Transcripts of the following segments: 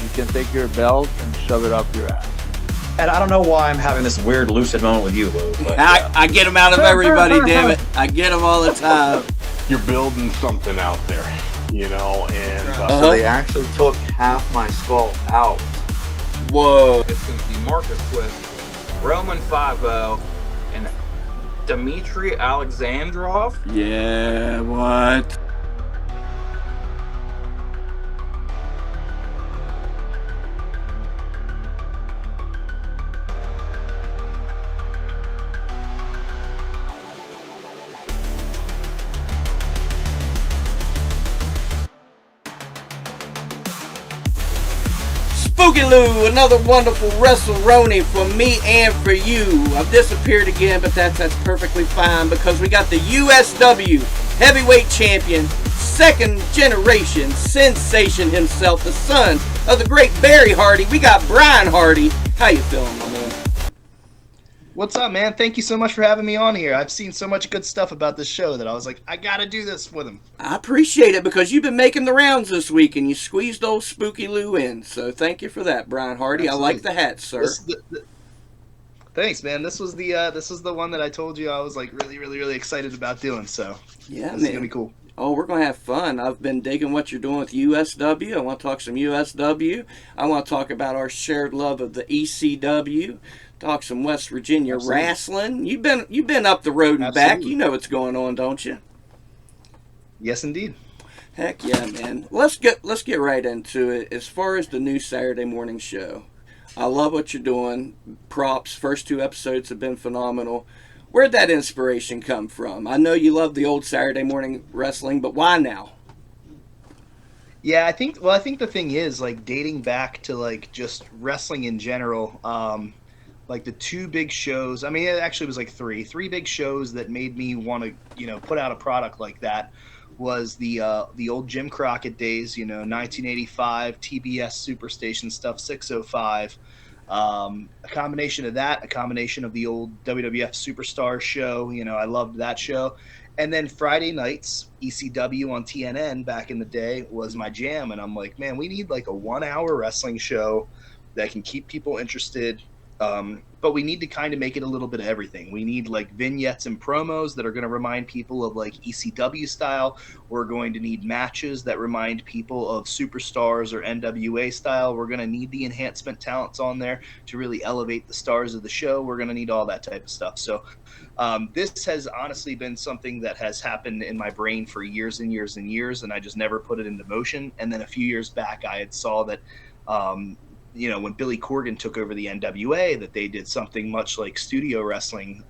You can take your belt and shove it up your ass. And I don't know why I'm having this weird lucid moment with you, Lou. But, I get them out of everybody, damn it. I get them all the time. You're building something out there, and So they actually took half my skull out. Whoa. It's going to be Marcus Swift, Roman 5-0, and Dmitry Alexandrov. Yeah, what? Spooky Lou, another wonderful WrestleRoni for me and for you. I've disappeared again, but that's perfectly fine because we got the USW Heavyweight Champion, second generation sensation himself, the son of the great Barry Hardy. We got Brian Hardy. How you feeling, my man? What's up, man? Thank you so much for having me on here. I've seen so much good stuff about this show that I was like, I gotta do this with him. I appreciate it because you've been making the rounds this week and you squeezed old Spooky Lou in. So thank you for that, Brian Hardy. Absolutely. I like the hat, sir. Thanks, man. This was the one that I told you I was like really excited about doing. So yeah, this man. is gonna be cool. Oh, we're going to have fun. I've been digging what you're doing with USW. I want to talk some USW. I want to talk about our shared love of the ECW. Talk some West Virginia Absolutely. wrestling. You've been up the road and back. Absolutely. You know what's going on, don't you? Yes, indeed. Heck yeah, man. Let's get right into it. As far as the new Saturday morning show, I love what you're doing. Props. First 2 episodes have been phenomenal. Where'd that inspiration come from? I know you love the old Saturday morning wrestling, but why now? Yeah, I think the thing is, like, dating back to like just wrestling in general, like the 2 big shows. I mean, it actually was like three big shows that made me want to, put out a product like that. Was the old Jim Crockett days, 1985 TBS Superstation stuff, 605. A combination of that, a combination of the old WWF Superstar show. I loved that show. And then Friday nights, ECW on TNN back in the day was my jam. And I'm like, man, we need like a 1-hour wrestling show that can keep people interested. But we need to kind of make it a little bit of everything. We need like vignettes and promos that are going to remind people of like ECW style. We're going to need matches that remind people of Superstars or NWA style. We're going to need the enhancement talents on there to really elevate the stars of the show. We're going to need all that type of stuff. So this has honestly been something that has happened in my brain for years and years and years, and I just never put it into motion. And then a few years back, I had saw that when Billy Corgan took over the NWA, that they did something much like studio wrestling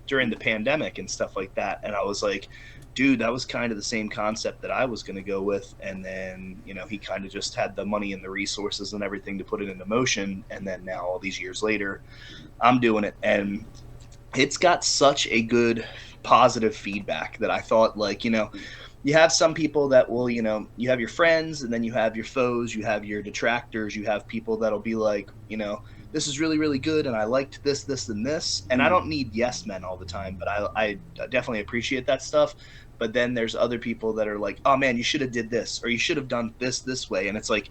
during the pandemic and stuff like that. And I was like, dude, that was kind of the same concept that I was going to go with. And then, he kind of just had the money and the resources and everything to put it into motion. And then now all these years later, I'm doing it. And it's got such a good positive feedback that I thought, like, you have some people that will, you have your friends, and then you have your foes, you have your detractors, you have people that'll be like, this is really, really good, and I liked this, and this. And I don't need yes men all the time, but I definitely appreciate that stuff. But then there's other people that are like, oh man, you should have did this, or you should have done this way. And it's like,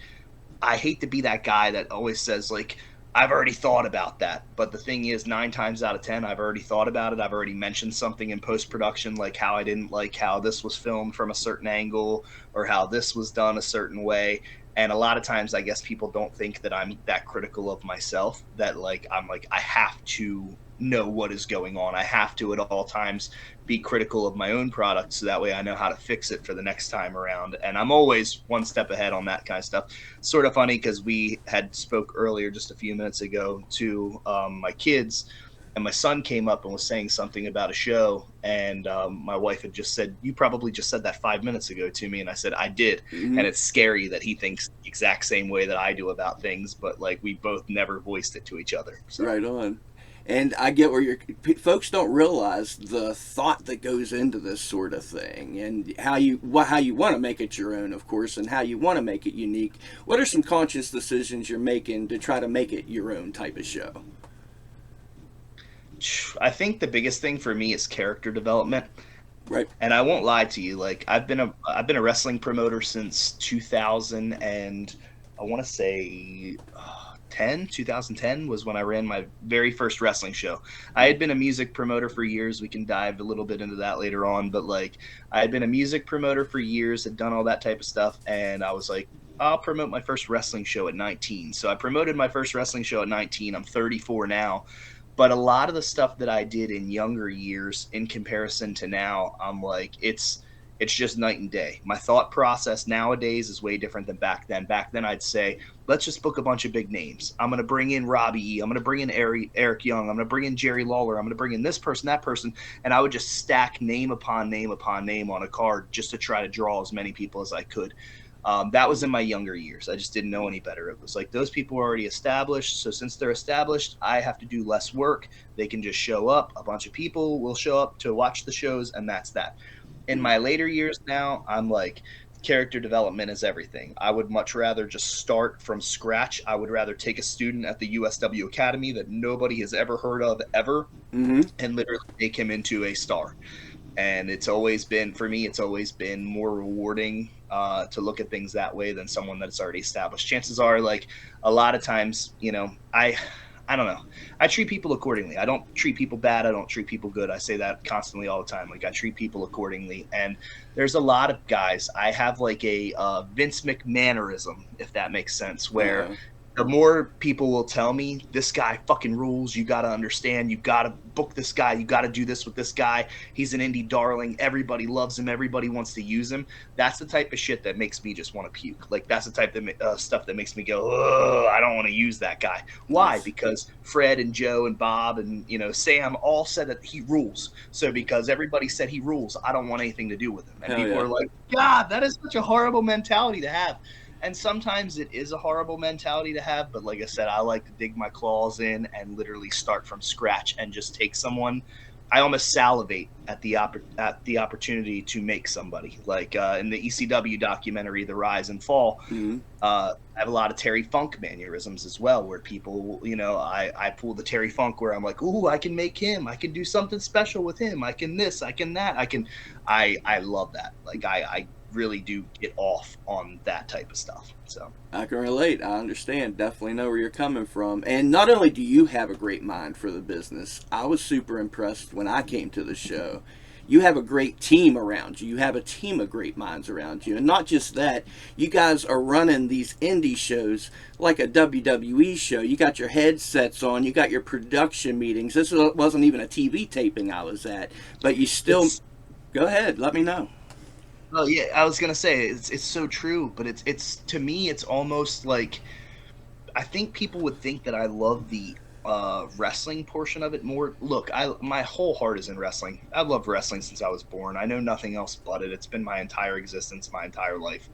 I hate to be that guy that always says like, I've already thought about that. But the thing is, 9 times out of 10, I've already thought about it. I've already mentioned something in post-production, like how I didn't like how this was filmed from a certain angle or how this was done a certain way. And a lot of times, I guess people don't think that I'm that critical of myself, that like, I'm like, I have to know what is going on. I have to at all times be critical of my own product, so that way I know how to fix it for the next time around. And I'm always one step ahead on that kind of stuff. Sort of funny because we had spoke earlier just a few minutes ago to my kids, and my son came up and was saying something about a show, and my wife had just said, you probably just said that 5 minutes ago to me. And I said, I did. And it's scary that he thinks the exact same way that I do about things, but like we both never voiced it to each other. So. Right on. And I get where folks don't realize the thought that goes into this sort of thing, and how you want to make it your own, of course, and how you want to make it unique. What are some conscious decisions you're making to try to make it your own type of show? I think the biggest thing for me is character development. Right. And I won't lie to you, like I've been a wrestling promoter since 2000 and I want to say 2010 was when I ran my very first wrestling show. I had been a music promoter for years. We can dive a little bit into that later on, but like I had been a music promoter for years, had done all that type of stuff, and I was like, I'll promote my first wrestling show at 19. So I promoted my first wrestling show at 19. I'm 34 now. But a lot of the stuff that I did in younger years in comparison to now, I'm like, it's just night and day. My thought process nowadays is way different than back then. Back then, I'd say, let's just book a bunch of big names. I'm going to bring in Robbie E. I'm going to bring in Eric Young. I'm going to bring in Jerry Lawler. I'm going to bring in this person, that person. And I would just stack name upon name upon name on a card just to try to draw as many people as I could. That was in my younger years. I just didn't know any better. It was like those people are already established. So since they're established, I have to do less work. They can just show up. A bunch of people will show up to watch the shows, and that's that. In my later years now, I'm like, character development is everything. I would much rather just start from scratch. I would rather take a student at the USW Academy that nobody has ever heard of ever and literally make him into a star. And it's always been, for me, it's always been more rewarding to look at things that way than someone that's already established. Chances are, like, a lot of times, you know, I don't know. I treat people accordingly. I don't treat people bad. I don't treat people good. I say that constantly all the time. Like, I treat people accordingly. And there's a lot of guys. I have like a Vince McMahonism, if that makes sense, where the more people will tell me, this guy fucking rules, you got to understand, you got to book this guy, you got to do this with this guy, he's an indie darling, everybody loves him, everybody wants to use him. That's the type of shit that makes me just want to puke. Like, that's the type of stuff that makes me go, ugh, I don't want to use that guy. Why? Because Fred and Joe and Bob and, you know, Sam all said that he rules. So because everybody said he rules, I don't want anything to do with him. And people are like, God, that is such a horrible mentality to have. And sometimes it is a horrible mentality to have, but like I said, I like to dig my claws in and literally start from scratch and just take someone. I almost salivate at the opportunity to make somebody. Like in the ECW documentary, The Rise and Fall, I have a lot of Terry Funk mannerisms as well, where people, you know, I pull the Terry Funk where I'm like, ooh, I can make him. I can do something special with him. I can this, I can that. I love that. Like I really do get off on that type of stuff. So I can relate. I understand. Definitely know where you're coming from. And not only do you have a great mind for the business, I was super impressed when I came to the show. You have a great team around you. You have a team of great minds around you. And not just that, you guys are running these indie shows like a WWE show. You got your headsets on. You got your production meetings. This wasn't even a TV taping I was at. But you still... Go ahead. Let me know. Oh yeah, I was gonna say it's so true, but it's to me it's almost like I think people would think that I love the wrestling portion of it more. Look, my whole heart is in wrestling. I've loved wrestling since I was born. I know nothing else but it. It's been my entire existence, my entire life.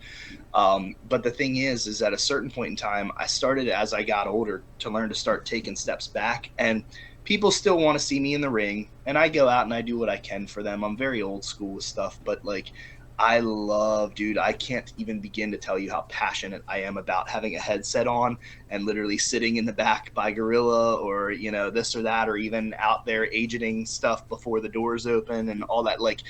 But the thing is at a certain point in time, I started as I got older to learn to start taking steps back, and people still want to see me in the ring, and I go out and I do what I can for them. I'm very old school with stuff, but like. I can't even begin to tell you how passionate I am about having a headset on and literally sitting in the back by Gorilla or, you know, this or that, or even out there agenting stuff before the doors open and all that. Like,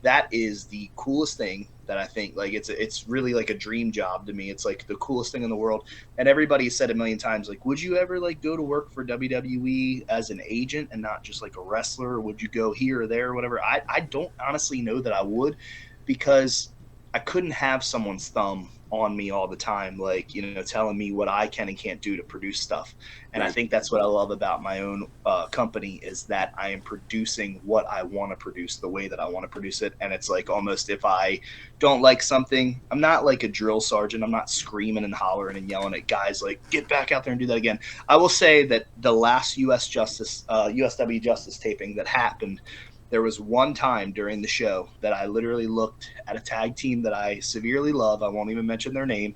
that is the coolest thing that I think, like, it's really like a dream job to me. It's like the coolest thing in the world. And everybody said a million times, like, would you ever like go to work for WWE as an agent and not just like a wrestler? Or would you go here or there or whatever? I don't honestly know that I would, because I couldn't have someone's thumb on me all the time, like, you know, telling me what I can and can't do to produce stuff. And I think that's what I love about my own company, is that I am producing what I want to produce the way that I want to produce it. And it's like, almost if I don't like something, I'm not like a drill sergeant. I'm not screaming and hollering and yelling at guys like, get back out there and do that again. I will say that the last USW Justice taping that happened, there was one time during the show that I literally looked at a tag team that I severely love. I won't even mention their name.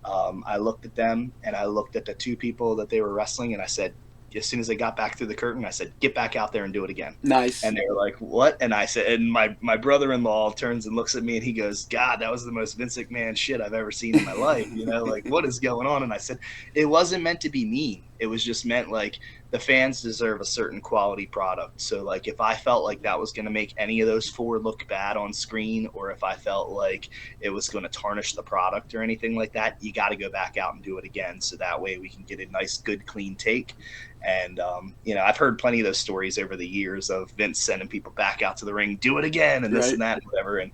I looked at them and I looked at the two people that they were wrestling, and I said, as soon as they got back through the curtain, I said, get back out there and do it again. Nice. And they were like, what? And I said, and my brother-in-law turns and looks at me and he goes, God, that was the most Vince McMahon shit I've ever seen in my life. You know, like, what is going on? And I said, it wasn't meant to be mean. It was just meant like the fans deserve a certain quality product. So like if I felt like that was going to make any of those four look bad on screen, or if I felt like it was going to tarnish the product or anything like that, you got to go back out and do it again. So that way we can get a nice, good, clean take. And, I've heard plenty of those stories over the years of Vince sending people back out to the ring, do it again, and this Right. and that and whatever. And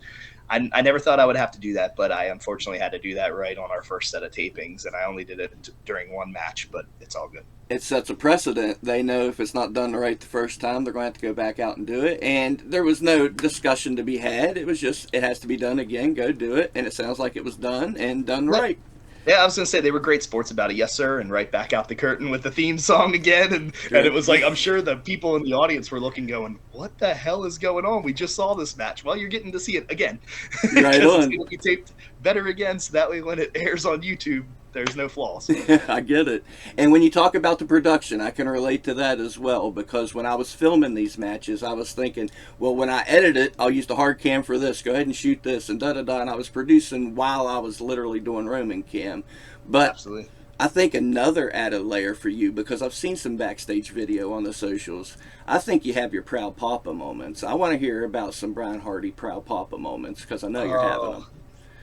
I never thought I would have to do that, but I unfortunately had to do that right on our first set of tapings, and I only did it during one match, but it's all good. It sets a precedent. They know if it's not done right the first time, they're going to have to go back out and do it. And there was no discussion to be had. It was just, it has to be done again. Go do it. And it sounds like it was done and done right. Yeah, I was going to say they were great sports about it. Yes, sir. And right back out the curtain with the theme song again. And it was like, I'm sure the people in the audience were looking going, what the hell is going on? We just saw this match. Well, you're getting to see it again. Right on. It's going to be taped better again. So that way when it airs on YouTube, there's no flaws. I get it. And when you talk about the production, I can relate to that as well, because when I was filming these matches, I was thinking, well, when I edit it, I'll use the hard cam for this. Go ahead and shoot this and da-da-da. And I was producing while I was literally doing roaming cam. But Absolutely. I think another added layer for you, because I've seen some backstage video on the socials, I think you have your Proud Papa moments. I want to hear about some Brian Hardy Proud Papa moments, because I know you're having them.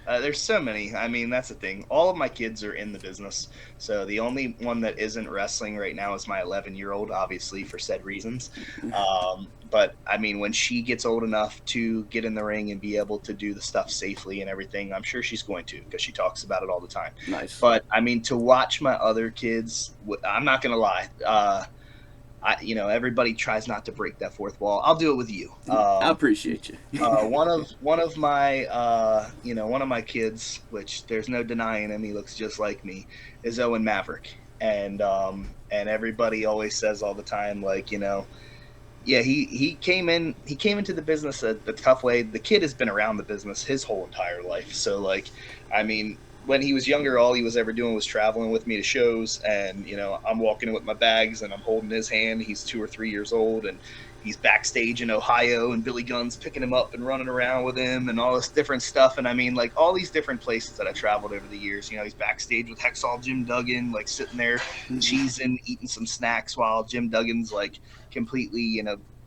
There's so many. I mean, that's the thing. All of my kids are in the business. So the only one that isn't wrestling right now is my 11-year-old, obviously, for said reasons. But, I mean, when she gets old enough to get in the ring and be able to do the stuff safely and everything, I'm sure she's going to, because she talks about it all the time. Nice. But, I mean, to watch my other kids, I'm not going to lie. Everybody tries not to break that fourth wall. I'll do it with you. I appreciate you. one of my kids, which there's no denying him, he looks just like me, is Owen Maverick, and everybody always says all the time, like, he came into the business a tough way. The kid has been around the business his whole entire life, so like, I mean, when he was younger, all he was ever doing was traveling with me to shows, and I'm walking with my bags and I'm holding his hand. He's 2 or 3 years old, and he's backstage in Ohio, and Billy Gunn's picking him up and running around with him and all this different stuff. And I mean, like, all these different places that I traveled over the years, he's backstage with Hexall Jim Duggan, like sitting there cheesing, eating some snacks while Jim Duggan's like completely,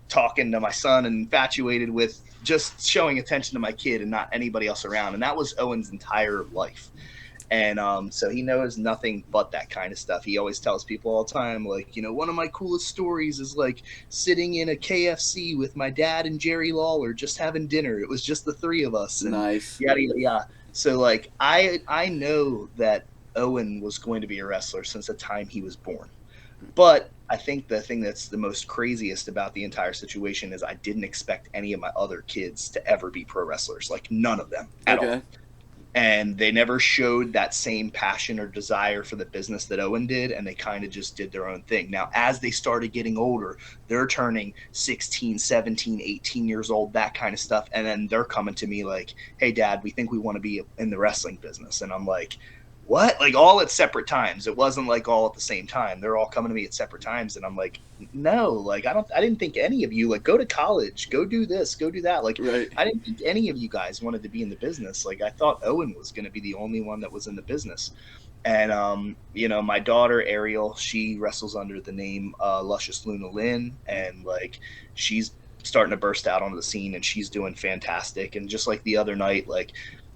talking to my son and infatuated with just showing attention to my kid and not anybody else around. And that was Owen's entire life. And so he knows nothing but that kind of stuff. He always tells people all the time, like, one of my coolest stories is like sitting in a KFC with my dad and Jerry Lawler just having dinner. It was just the three of us. And nice. Yada, yada, yada. So like, I know that Owen was going to be a wrestler since the time he was born. But I think the thing that's the most craziest about the entire situation is I didn't expect any of my other kids to ever be pro wrestlers. Like, none of them at all. And they never showed that same passion or desire for the business that Owen did, and they kind of just did their own thing. Now, as they started getting older, they're turning 16, 17, 18 years old, that kind of stuff, and then they're coming to me like, hey, Dad, we think we want to be in the wrestling business. And I'm like, what? Like, all at separate times. It wasn't like all at the same time. They're all coming to me at separate times, and I'm like, no, like, I didn't think any of you, like, go to college, go do this, go do that. Like, right. I didn't think any of you guys wanted to be in the business. Like, I thought Owen was going to be the only one that was in the business. And my daughter Ariel, she wrestles under the name Luscious Luna Lynn, and like, she's starting to burst out onto the scene, and she's doing fantastic. And just like the other night, like,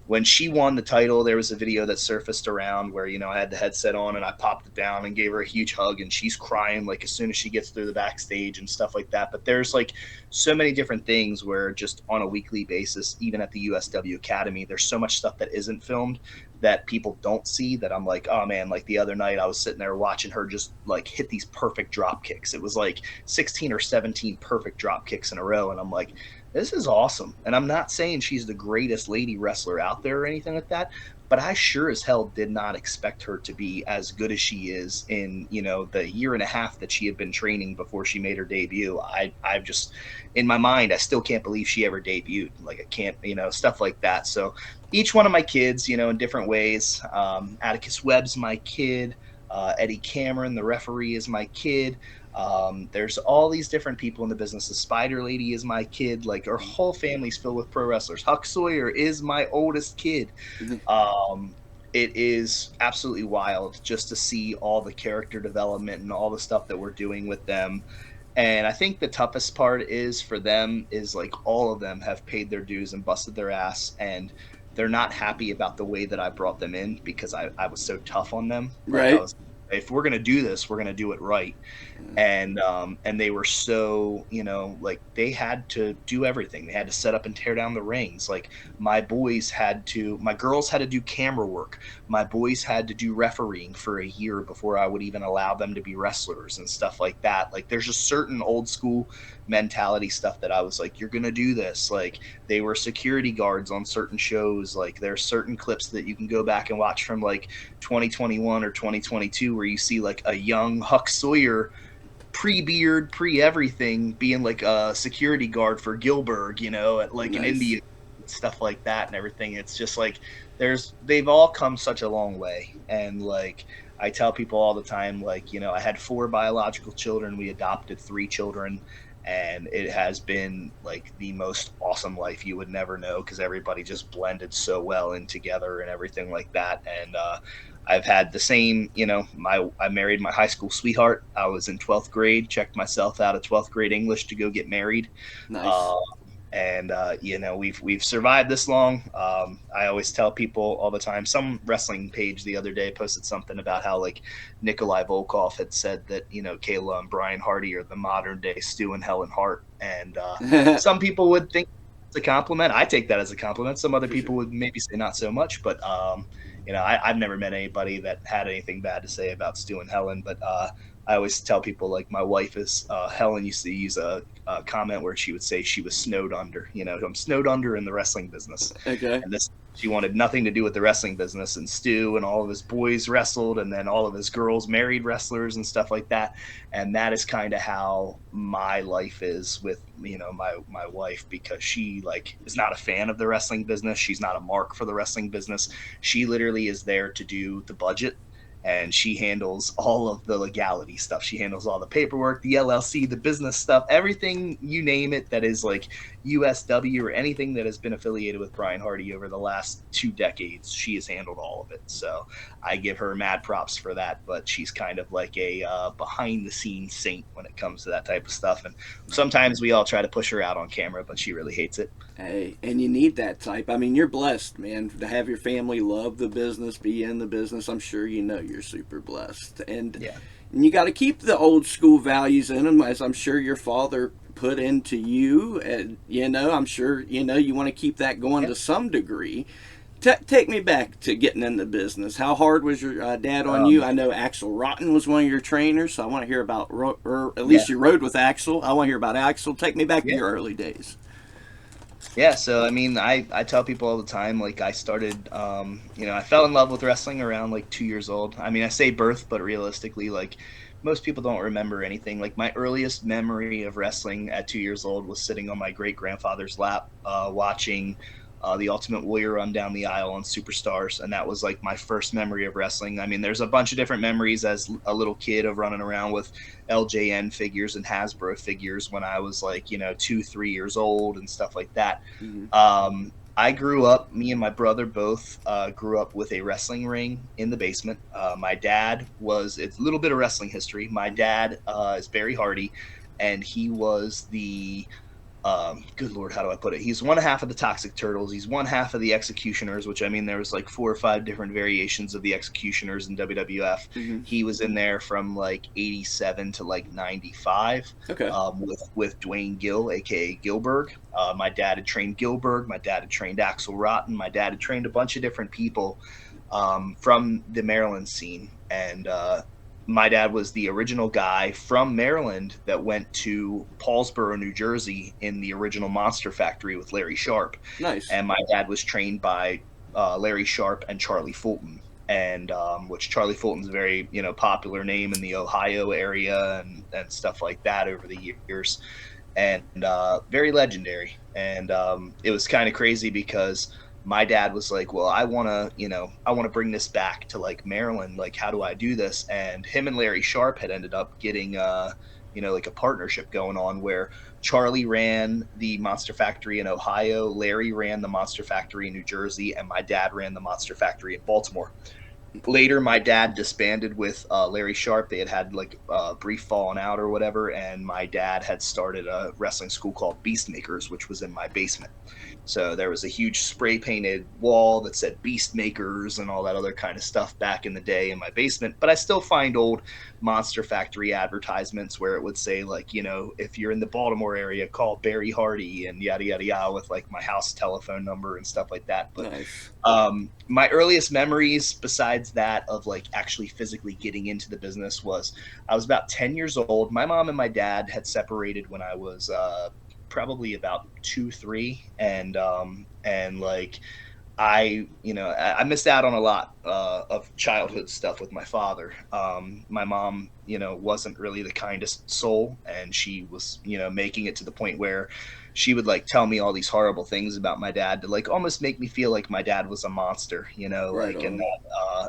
when she won the title, there was a video that surfaced around where, I had the headset on and I popped it down and gave her a huge hug, and she's crying like as soon as she gets through the backstage and stuff like that. But there's like so many different things where just on a weekly basis, even at the USW Academy, there's so much stuff that isn't filmed that people don't see that I'm like, oh man, like the other night I was sitting there watching her just like hit these perfect drop kicks. It was like 16 or 17 perfect drop kicks in a row. And I'm like, this is awesome. And I'm not saying she's the greatest lady wrestler out there or anything like that, but I sure as hell did not expect her to be as good as she is in, the year and a half that she had been training before she made her debut. I've just, in my mind, I still can't believe she ever debuted. Like, I can't, stuff like that. So each one of my kids, in different ways. Atticus Webb's my kid. Eddie Cameron, the referee, is my kid. There's all these different people in the business. The Spider Lady is my kid. Like, our whole family's filled with pro wrestlers. Huck Sawyer is my oldest kid. it is absolutely wild just to see all the character development and all the stuff that we're doing with them. And I think the toughest part is for them is like all of them have paid their dues and busted their ass, and they're not happy about the way that I brought them in because I was so tough on them. Like I Right. was, if we're gonna do this, we're gonna do it right. And they were so, like they had to do everything. They had to set up and tear down the rings. Like my girls had to do camera work. My boys had to do refereeing for a year before I would even allow them to be wrestlers and stuff like that. Like there's just certain old school mentality stuff that I was like, you're gonna do this. Like they were security guards on certain shows. Like there's certain clips that you can go back and watch from like 2021 or 2022 where you see like a young Huck Sawyer pre-beard, pre-everything, being like a security guard for Gilbert, at like an Nice. Indian, stuff like that and everything. It's just like they've all come such a long way. And like I tell people all the time, like, I had 4 biological children, we adopted 3 children, and it has been like the most awesome life you would never know because everybody just blended so well in together and everything like that. And I've had the same, I married my high school sweetheart. I was in 12th grade, checked myself out of 12th grade English to go get married. Nice. And we've survived this long. I always tell people all the time. Some wrestling page the other day posted something about how like Nikolai Volkov had said that Kayla and Brian Hardy are the modern day Stu and Helen Hart, and some people would think it's a compliment. I take that as a compliment. Some other people would maybe say not so much, but I've never met anybody that had anything bad to say about Stu and Helen. But I always tell people, like, my wife is Helen used to use a comment where she would say she was snowed under. I'm snowed under in the wrestling business. Okay. And she wanted nothing to do with the wrestling business. And Stu and all of his boys wrestled, and then all of his girls married wrestlers and stuff like that. And that is kind of how my life is with my wife, because she like is not a fan of the wrestling business. She's not a mark for the wrestling business. She literally is there to do the budget, and she handles all of the legality stuff. She handles all the paperwork, the LLC, the business stuff, everything, you name it, that is like USW or anything that has been affiliated with Brian Hardy over the last 2 decades. She has handled all of it. So I give her mad props for that, but she's kind of like a behind the scenes saint when it comes to that type of stuff. And sometimes we all try to push her out on camera, but she really hates it. Hey, and you need that type. I mean, you're blessed, man, to have your family love the business, be in the business. I'm sure you're super blessed. And, Yeah. and you got to keep the old school values in them, as I'm sure your father put into you. And, I'm sure, you want to keep that going to some degree. Take me back to getting in the business. How hard was your dad on you? I know Axel Rotten was one of your trainers, so I want to hear about, or at least you rode with Axel. I want to hear about Axel. Take me back to your early days. Yeah, so I mean, I tell people all the time, like I started, I fell in love with wrestling around like 2 years old. I mean, I say birth, but realistically, like most people don't remember anything. Like my earliest memory of wrestling at 2 years old was sitting on my great grandfather's lap, watching the Ultimate Warrior run down the aisle on Superstars, and that was like my first memory of wrestling. I mean, there's a bunch of different memories as a little kid of running around with LJN figures and Hasbro figures when I was like 2-3 years old and stuff like that. Mm-hmm. I grew up, me and my brother both grew up with a wrestling ring in the basement. My dad it's a little bit of wrestling history. My dad is Barry Hardy, and he was the good Lord, how do I put it? He's one half of the Toxic Turtles. He's one half of the Executioners, which, I mean, there was like 4 or 5 different variations of the Executioners in WWF. Mm-hmm. He was in there from like 87 to like 95. Okay. With Dwayne Gill, aka Gilberg. My dad had trained Gilberg. My dad had trained Axel Rotten. My dad had trained a bunch of different people from the Maryland scene. And my dad was the original guy from Maryland that went to Paulsboro, New Jersey in the original Monster Factory with Larry Sharp. Nice. And my dad was trained by Larry Sharp and Charlie Fulton, and which Charlie Fulton's a very popular name in the Ohio area and stuff like that over the years, and very legendary. And it was kind of crazy because my dad was like, well, I want to bring this back to like Maryland. Like, how do I do this? And him and Larry Sharp had ended up getting like a partnership going on where Charlie ran the Monster Factory in Ohio, Larry ran the Monster Factory in New Jersey, and my dad ran the Monster Factory in Baltimore. Later, my dad disbanded with Larry Sharp. They had like a brief falling out or whatever, and my dad had started a wrestling school called Beastmakers, which was in my basement. So there was a huge spray painted wall that said Beast Makers and all that other kind of stuff back in the day in my basement. But I still find old Monster Factory advertisements where it would say, like, if you're in the Baltimore area, call Barry Hardy and yada, yada, yada, with like my house telephone number and stuff like that. But Nice. my earliest memories, besides that of like actually physically getting into the business, was I was about 10 years old. My mom and my dad had separated when I was probably about 2, 3, and like I missed out on a lot of childhood stuff with my father. My mom, wasn't really the kindest soul, and she was, making it to the point where she would like tell me all these horrible things about my dad to like almost make me feel like my dad was a monster, Right like on.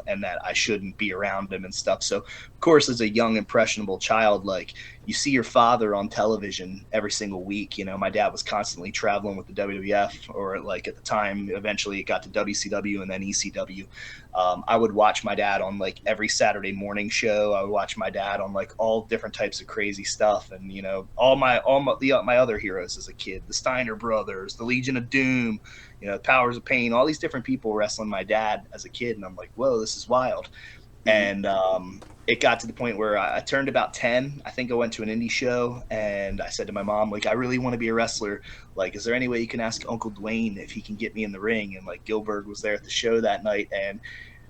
and that I shouldn't be around him and stuff. So of course, as a young impressionable child, like you see your father on television every single week. My dad was constantly traveling with the WWF, or like at the time, eventually it got to WCW and then ECW. I would watch my dad on like every Saturday morning show. I would watch my dad on like all different types of crazy stuff, and my other heroes as a kid, the Steiner Brothers, the Legion of Doom, Powers of Pain, all these different people wrestling my dad as a kid, and I'm like, whoa, this is wild. And it got to the point where I turned about 10. I think I went to an indie show, and I said to my mom, like, I really want to be a wrestler. Like, is there any way you can ask Uncle Dwayne if he can get me in the ring? And like Gilbert was there at the show that night, and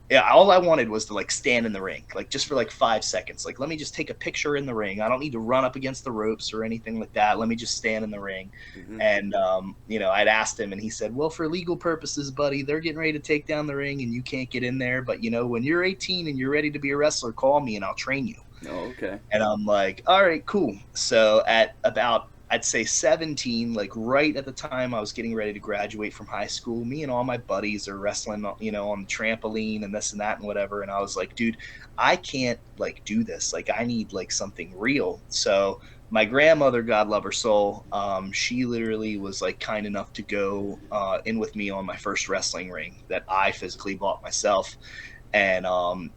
yeah, all I wanted was to like stand in the ring, like just for like 5 seconds. Like, let me just take a picture in the ring. I don't need to run up against the ropes or anything like that. Let me just stand in the ring. And, I'd asked him, and he said, well, for legal purposes, buddy, they're getting ready to take down the ring and you can't get in there. But, when you're 18 and you're ready to be a wrestler, call me and I'll train you. Oh, okay. And I'm like, all right, cool. So at about, I'd say 17, like right at the time I was getting ready to graduate from high school, me and all my buddies are wrestling, on the trampoline and this and that and whatever. And I was like, dude, I can't like do this. Like, I need like something real. So my grandmother, God love her soul, she literally was like kind enough to go in with me on my first wrestling ring that I physically bought myself. And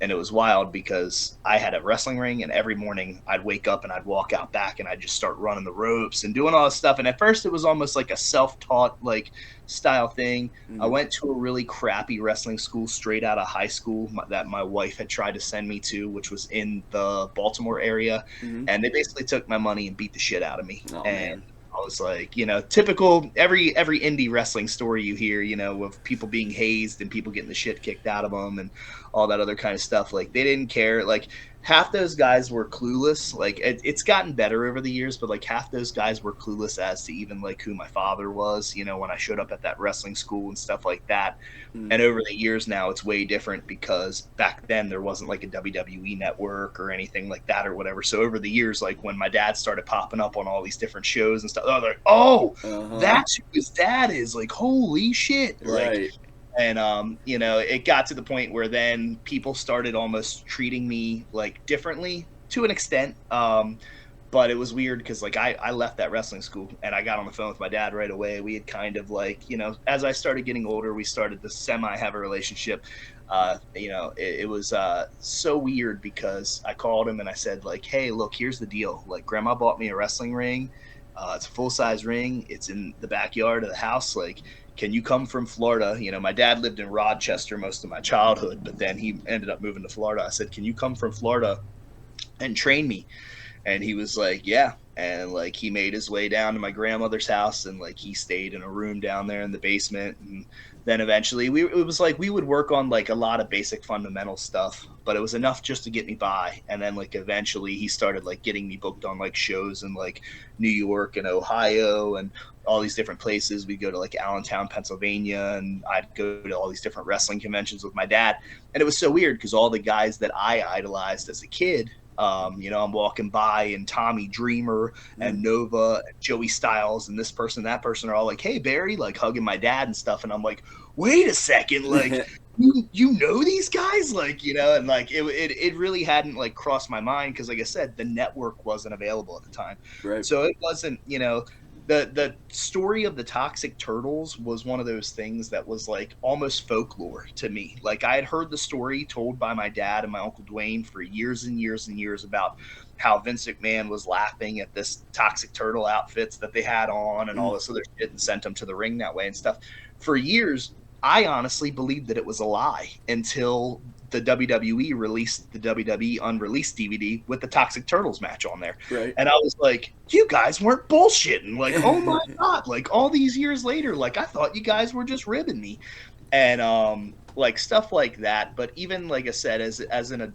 it was wild because I had a wrestling ring, and every morning I'd wake up and I'd walk out back and I'd just start running the ropes and doing all this stuff. And at first it was almost like a self-taught like style thing. I went to a really crappy wrestling school straight out of high school that my wife had tried to send me to, which was in the Baltimore area. And they basically took my money and beat the shit out of me. Oh, and man. I was like, typical every indie wrestling story you hear, of people being hazed and people getting the shit kicked out of them and all that other kind of stuff. Like, they didn't care. Like, half those guys were clueless. Like, it's gotten better over the years, but like half those guys were clueless as to even like who my father was, when I showed up at that wrestling school and stuff like that. And over the years now, it's way different because back then there wasn't like a WWE network or anything like that or whatever. So over the years, like when my dad started popping up on all these different shows and stuff, I was like, oh, that's who his dad is. Like, holy shit. Like, Right. and it got to the point where then people started almost treating me like differently to an extent. But it was weird because like I left that wrestling school and I got on the phone with my dad right away. We had kind of like, as I started getting older, we started to semi have a relationship. It was so weird because I called him and I said like, hey, look, here's the deal. Like, grandma bought me a wrestling ring. It's a full-size ring. It's in the backyard of the house. Like, can you come from Florida? My dad lived in Rochester most of my childhood, but then he ended up moving to Florida. I said, can you come from Florida and train me? And he was like, yeah. And like, he made his way down to my grandmother's house, and like, he stayed in a room down there in the basement. And then eventually it was like, we would work on like a lot of basic fundamental stuff, but it was enough just to get me by. And then like, eventually he started like getting me booked on like shows in like New York and Ohio and all these different places. We'd go to like Allentown, Pennsylvania, and I'd go to all these different wrestling conventions with my dad. And it was so weird because all the guys that I idolized as a kid, I'm walking by, and Tommy Dreamer and Nova and Joey Styles and this person, that person are all like, hey, Barry, like hugging my dad and stuff. And I'm like, wait a second, like, you know these guys, like, you know, and like it really hadn't like crossed my mind because, like I said, the network wasn't available at the time, Right. so it wasn't, you know, the story of the Toxic Turtles was one of those things that was like almost folklore to me. Like I had heard the story told by my dad and my uncle Dwayne for years and years and years about how Vince McMahon was laughing at this Toxic Turtle outfits that they had on and all this other shit and sent them to the ring that way and stuff. For years, I honestly believed that it was a lie until the WWE released the WWE unreleased DVD with the Toxic Turtles match on there. Right. And I was like, you guys weren't bullshitting. Like, oh my God. Like all these years later, like I thought you guys were just ribbing me. And like stuff like that. But even like I said, as an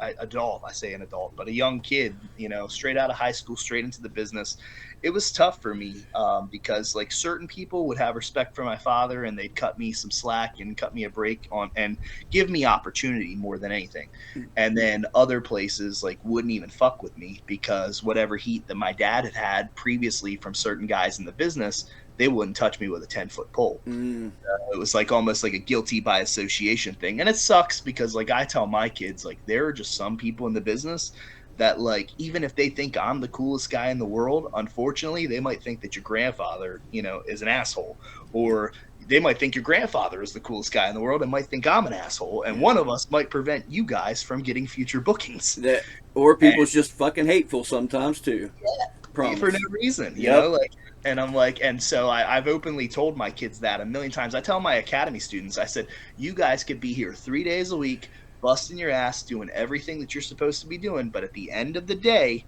adult, I say an adult, but a young kid, you know, straight out of high school, straight into the business, it was tough for me because like certain people would have respect for my father and they'd cut me some slack and cut me a break on and give me opportunity more than anything. And then other places like wouldn't even fuck with me because whatever heat that my dad had had previously from certain guys in the business, they wouldn't touch me with a 10-foot pole. It was like almost like a guilty by association thing. And it sucks because like I tell my kids, like there are just some people in the business that like, even if they think I'm the coolest guy in the world, unfortunately, they might think that your grandfather, you know, is an asshole, or they might think your grandfather is the coolest guy in the world and might think I'm an asshole. And one of us might prevent you guys from getting future bookings. That, or people's just fucking hateful sometimes too. Yeah, for no reason, you know, like, and I'm like, and so I've openly told my kids that a million times. I tell my academy students, I said, you guys could be here 3 days a week, busting your ass, doing everything that you're supposed to be doing. But at the end of the day,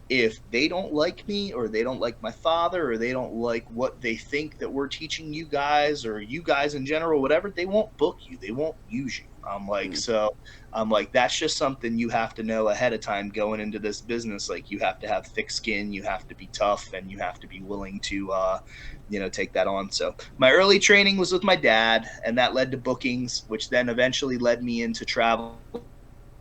if they don't like me or they don't like my father or they don't like what they think that we're teaching you guys or you guys in general, whatever, they won't book you. They won't use you. I'm like, so I'm like, that's just something you have to know ahead of time going into this business. Like you have to have thick skin, you have to be tough, and you have to be willing to, you know, take that on. So my early training was with my dad, and that led to bookings, which then eventually led me into traveling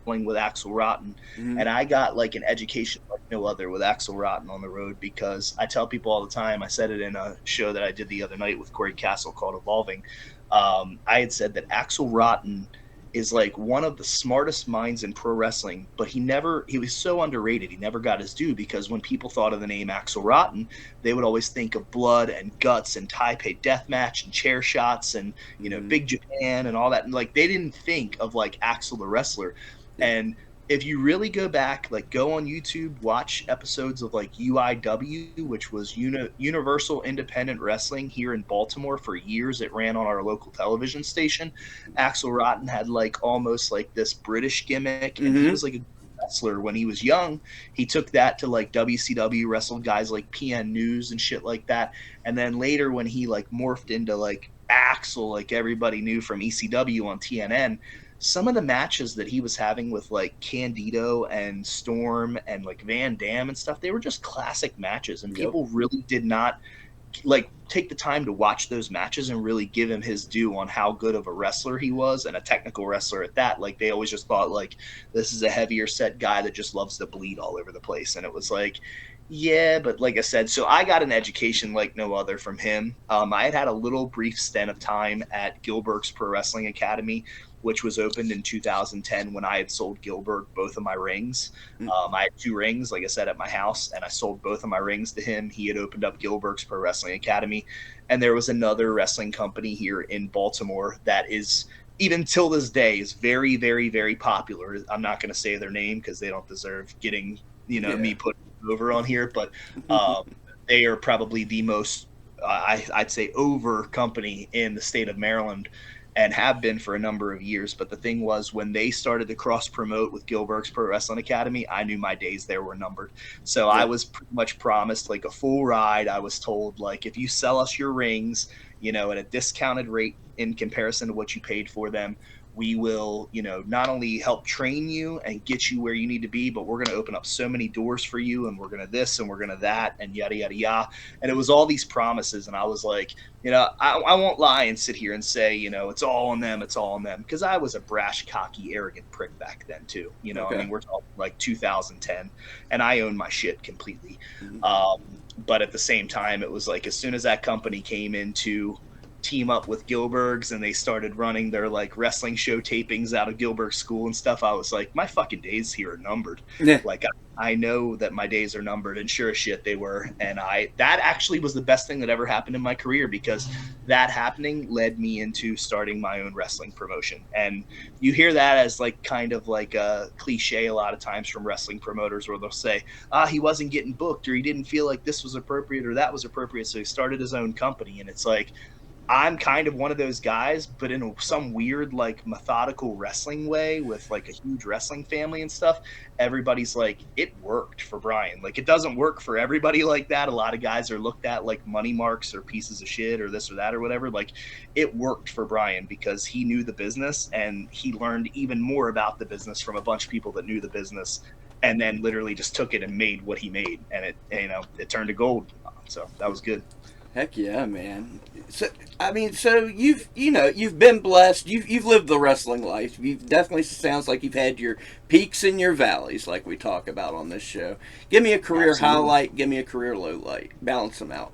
with Axel Rotten. And I got like an education like no other with Axel Rotten on the road because I tell people all the time, I said it in a show that I did the other night with Corey Castle called Evolving. I had said that Axel Rotten is like one of the smartest minds in pro wrestling, but he was so underrated. He never got his due because when people thought of the name Axel Rotten, they would always think of blood and guts and Taipei deathmatch and chair shots and, you know, Big Japan and all that. And like, they didn't think of like Axel the wrestler. And if you really go back, like go on YouTube, watch episodes of like UIW, which was Universal Independent Wrestling here in Baltimore for years. It ran on our local television station. Axel Rotten had like almost like this British gimmick, and he was like a wrestler when he was young. He took that to like WCW, wrestled guys like PN News and shit like that. And then later when he like morphed into like Axel, like everybody knew from ECW on TNN, some of the matches that he was having with like Candido and Storm and like Van Dam and stuff, they were just classic matches, and people really did not like take the time to watch those matches and really give him his due on how good of a wrestler he was, and a technical wrestler at that. Like they always just thought like, this is a heavier set guy that just loves to bleed all over the place. And it was like, yeah, but like I said, so I got an education like no other from him. I had a little brief stint of time at Gilbert's Pro Wrestling Academy, which was opened in 2010 when I had sold Gilbert both of my rings. I had 2 rings, like I said, at my house, and I sold both of my rings to him. He had opened up Gilbert's Pro Wrestling Academy, and there was another wrestling company here in Baltimore that is, even till this day, is very, very, very popular. I'm not going to say their name because they don't deserve getting, you know, me put over on here, but they are probably the most, I'd say, over company in the state of Maryland, and have been for a number of years. But the thing was, when they started to cross promote with Gilbert's Pro Wrestling Academy, I knew my days there were numbered. So I was pretty much promised like a full ride. I was told like, if you sell us your rings, you know, at a discounted rate in comparison to what you paid for them, we will, you know, not only help train you and get you where you need to be, but we're going to open up so many doors for you, and we're going to this and we're going to that and yada, yada, yada. And it was all these promises. And I was like, you know, I won't lie and sit here and say, you know, it's all on them. It's all on them. Because I was a brash, cocky, arrogant prick back then too. You know, I mean, we're talking like 2010, and I own my shit completely. But at the same time, it was like, as soon as that company came into team up with Gilberg's, and they started running their like wrestling show tapings out of Gilbert School and stuff. I was like, my fucking days here are numbered. Yeah. Like I know that my days are numbered, and sure as shit they were. And that actually was the best thing that ever happened in my career, because that happening led me into starting my own wrestling promotion. And you hear that as like kind of like a cliche a lot of times from wrestling promoters, where they'll say, he wasn't getting booked, or he didn't feel like this was appropriate or that was appropriate, so he started his own company. And it's like, I'm kind of one of those guys, but in some weird, like, methodical wrestling way with, like, a huge wrestling family and stuff. Everybody's like, it worked for Brian. Like, it doesn't work for everybody like that. A lot of guys are looked at like money marks or pieces of shit or this or that or whatever. Like, it worked for Brian because he knew the business, and he learned even more about the business from a bunch of people that knew the business, and then literally just took it and made what he made. And it turned to gold. So that was good. Heck yeah, man. So you've been blessed. You've lived the wrestling life. You've definitely, sounds like you've had your peaks and your valleys, like we talk about on this show. Give me a career Absolutely. highlight. Give me a career low light. Balance them out.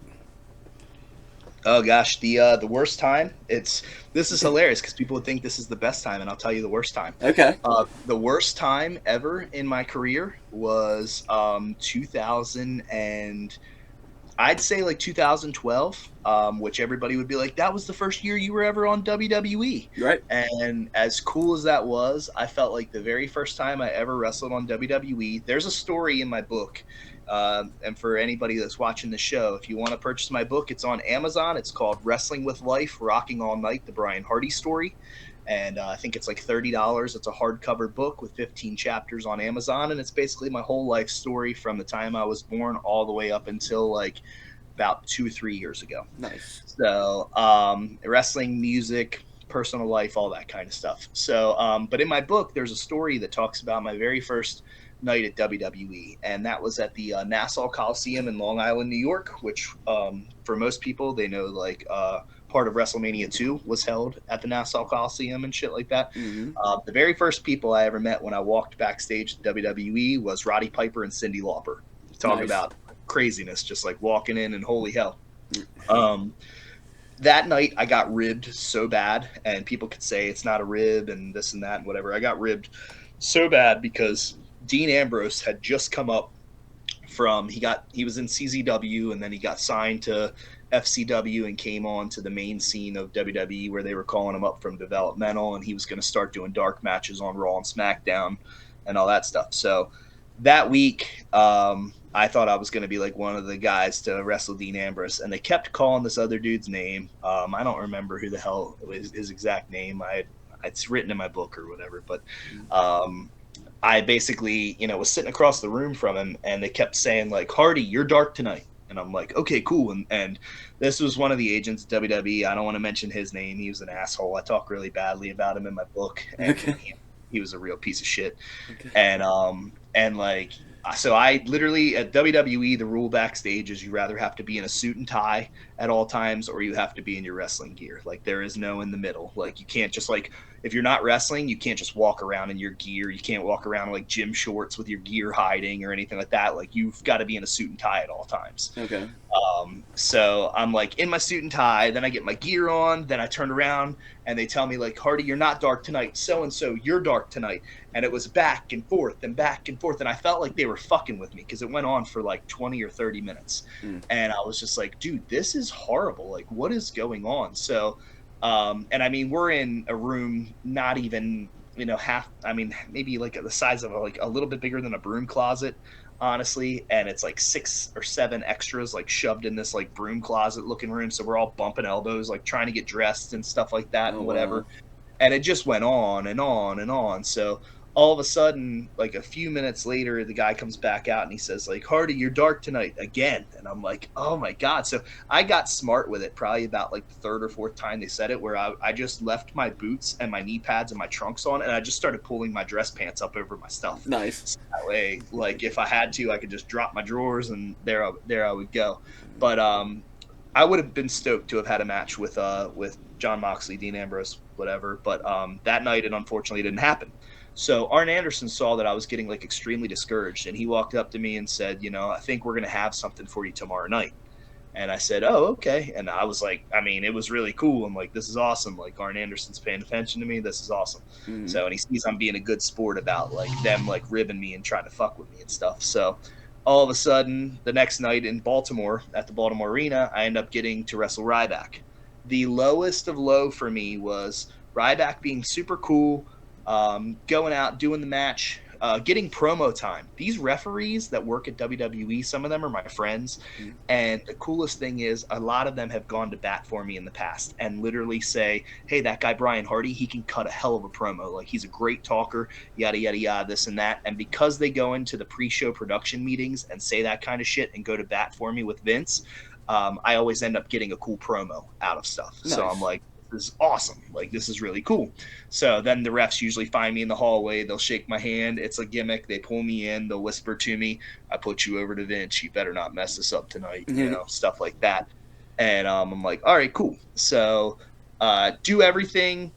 Oh gosh, the worst time. This is hilarious because people would think this is the best time, and I'll tell you the worst time. Okay. The worst time ever in my career was 2000 and I'd say like 2012, which everybody would be like, that was the first year you were ever on WWE. Right. And as cool as that was, I felt like the very first time I ever wrestled on WWE. There's a story in my book. And for anybody that's watching the show, if you want to purchase my book, it's on Amazon. It's called Wrestling with Life, Rocking All Night, the Brian Hardy Story. And I think it's like $30. It's a hardcover book with 15 chapters on Amazon. And it's basically my whole life story from the time I was born all the way up until like about 2 or 3 years ago. Nice. So wrestling, music, personal life, all that kind of stuff. So, but in my book, there's a story that talks about my very first night at WWE. And that was at the Nassau Coliseum in Long Island, New York, which for most people, they know like part of WrestleMania 2 was held at the Nassau Coliseum and shit like that. Mm-hmm. The very first people I ever met when I walked backstage at WWE was Roddy Piper and Cyndi Lauper. Talk about craziness, just like walking in and holy hell. That night I got ribbed so bad, and people could say it's not a rib and this and that and whatever. I got ribbed so bad because Dean Ambrose had just come up from, he was in CZW, and then he got signed to FCW and came on to the main scene of WWE, where they were calling him up from developmental, and he was going to start doing dark matches on Raw and SmackDown and all that stuff. So that week, I thought I was going to be like one of the guys to wrestle Dean Ambrose, and they kept calling this other dude's name. I don't remember who the hell his exact name. It's written in my book or whatever, but I basically, was sitting across the room from him, and they kept saying like, Hardy, you're dark tonight. And I'm like, okay, cool. And this was one of the agents at WWE. I don't want to mention his name. He was an asshole. I talk really badly about him in my book. And he was a real piece of shit. Okay. And like, so I literally at WWE, the rule backstage is you rather have to be in a suit and tie at all times, or you have to be in your wrestling gear. Like, there is no in the middle. Like, you can't just like, if you're not wrestling, you can't just walk around in your gear. You can't walk around in like gym shorts with your gear hiding or anything like that. Like, you've got to be in a suit and tie at all times. Okay. So I'm like in my suit and tie, then I get my gear on, then I turn around and they tell me like, Hardy, you're not dark tonight. So-and-so, you're dark tonight. And it was back and forth and back and forth. And I felt like they were fucking with me because it went on for like 20 or 30 minutes. And I was just like, dude, this is horrible. Like, what is going on? So, and I mean, we're in a room, not even, maybe like the size of a little bit bigger than a broom closet, honestly. And it's like 6 or 7 extras like shoved in this like broom closet looking room. So we're all bumping elbows, like trying to get dressed and stuff like that and whatever. Wow. And it just went on and on and on. So all of a sudden, like a few minutes later, the guy comes back out and he says like, Hardy, you're dark tonight again. And I'm like, oh my God. So I got smart with it probably about like the 3rd or 4th time they said it, where I just left my boots and my knee pads and my trunks on, and I just started pulling my dress pants up over my stuff. Nice. So that way, like if I had to, I could just drop my drawers and there I would go. But I would have been stoked to have had a match with Jon Moxley, Dean Ambrose, whatever. But that night, it unfortunately didn't happen. So Arn Anderson saw that I was getting like extremely discouraged, and he walked up to me and said, I think we're going to have something for you tomorrow night. And I said, oh, okay. And I was like, I mean, it was really cool. I'm like, this is awesome. Like Arn Anderson's paying attention to me. This is awesome. Mhm. So, and he sees I'm being a good sport about like them like ribbing me and trying to fuck with me and stuff. So all of a sudden, the next night in Baltimore at the Baltimore Arena, I end up getting to wrestle Ryback. The lowest of low for me was Ryback being super cool, going out, doing the match, getting promo time. These referees that work at WWE, some of them are my friends. Mhm. And the coolest thing is a lot of them have gone to bat for me in the past and literally say, hey, that guy Brian Hardy, he can cut a hell of a promo. Like he's a great talker, yada, yada, yada, this and that. And because they go into the pre-show production meetings and say that kind of shit and go to bat for me with Vince, I always end up getting a cool promo out of stuff. So Nice. I'm like, this is awesome. Like, this is really cool. So then the refs usually find me in the hallway. They'll shake my hand. It's a gimmick. They pull me in. They'll whisper to me, I put you over to Vince. You better not mess this up tonight. You know, stuff like that. And I'm like, all right, cool. So do everything.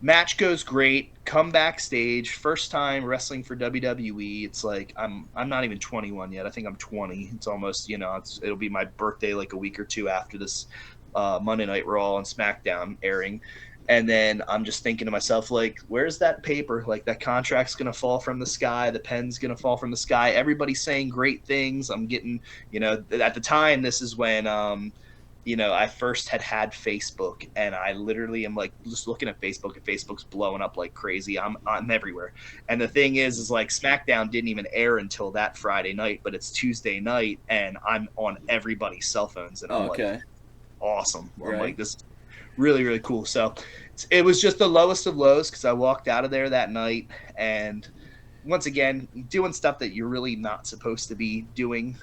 Match goes great. Come backstage. First time wrestling for WWE. It's like I'm not even 21 yet. I think I'm 20. It's almost, you know, it'll be my birthday like a week or two after this Monday Night Raw and SmackDown airing. And then I'm just thinking to myself, like, where's that paper? Like, that contract's going to fall from the sky. The pen's going to fall from the sky. Everybody's saying great things. I'm getting, you know, at the time, this is when, you know, I first had Facebook, and I literally am like just looking at Facebook, and Facebook's blowing up like crazy. I'm everywhere. And the thing is like SmackDown didn't even air until that Friday night, but it's Tuesday night, and I'm on everybody's cell phones, and I'm Okay. like, awesome. I'm Right. like, this is really, really cool. So it was just the lowest of lows because I walked out of there that night, and once again, doing stuff that you're really not supposed to be doing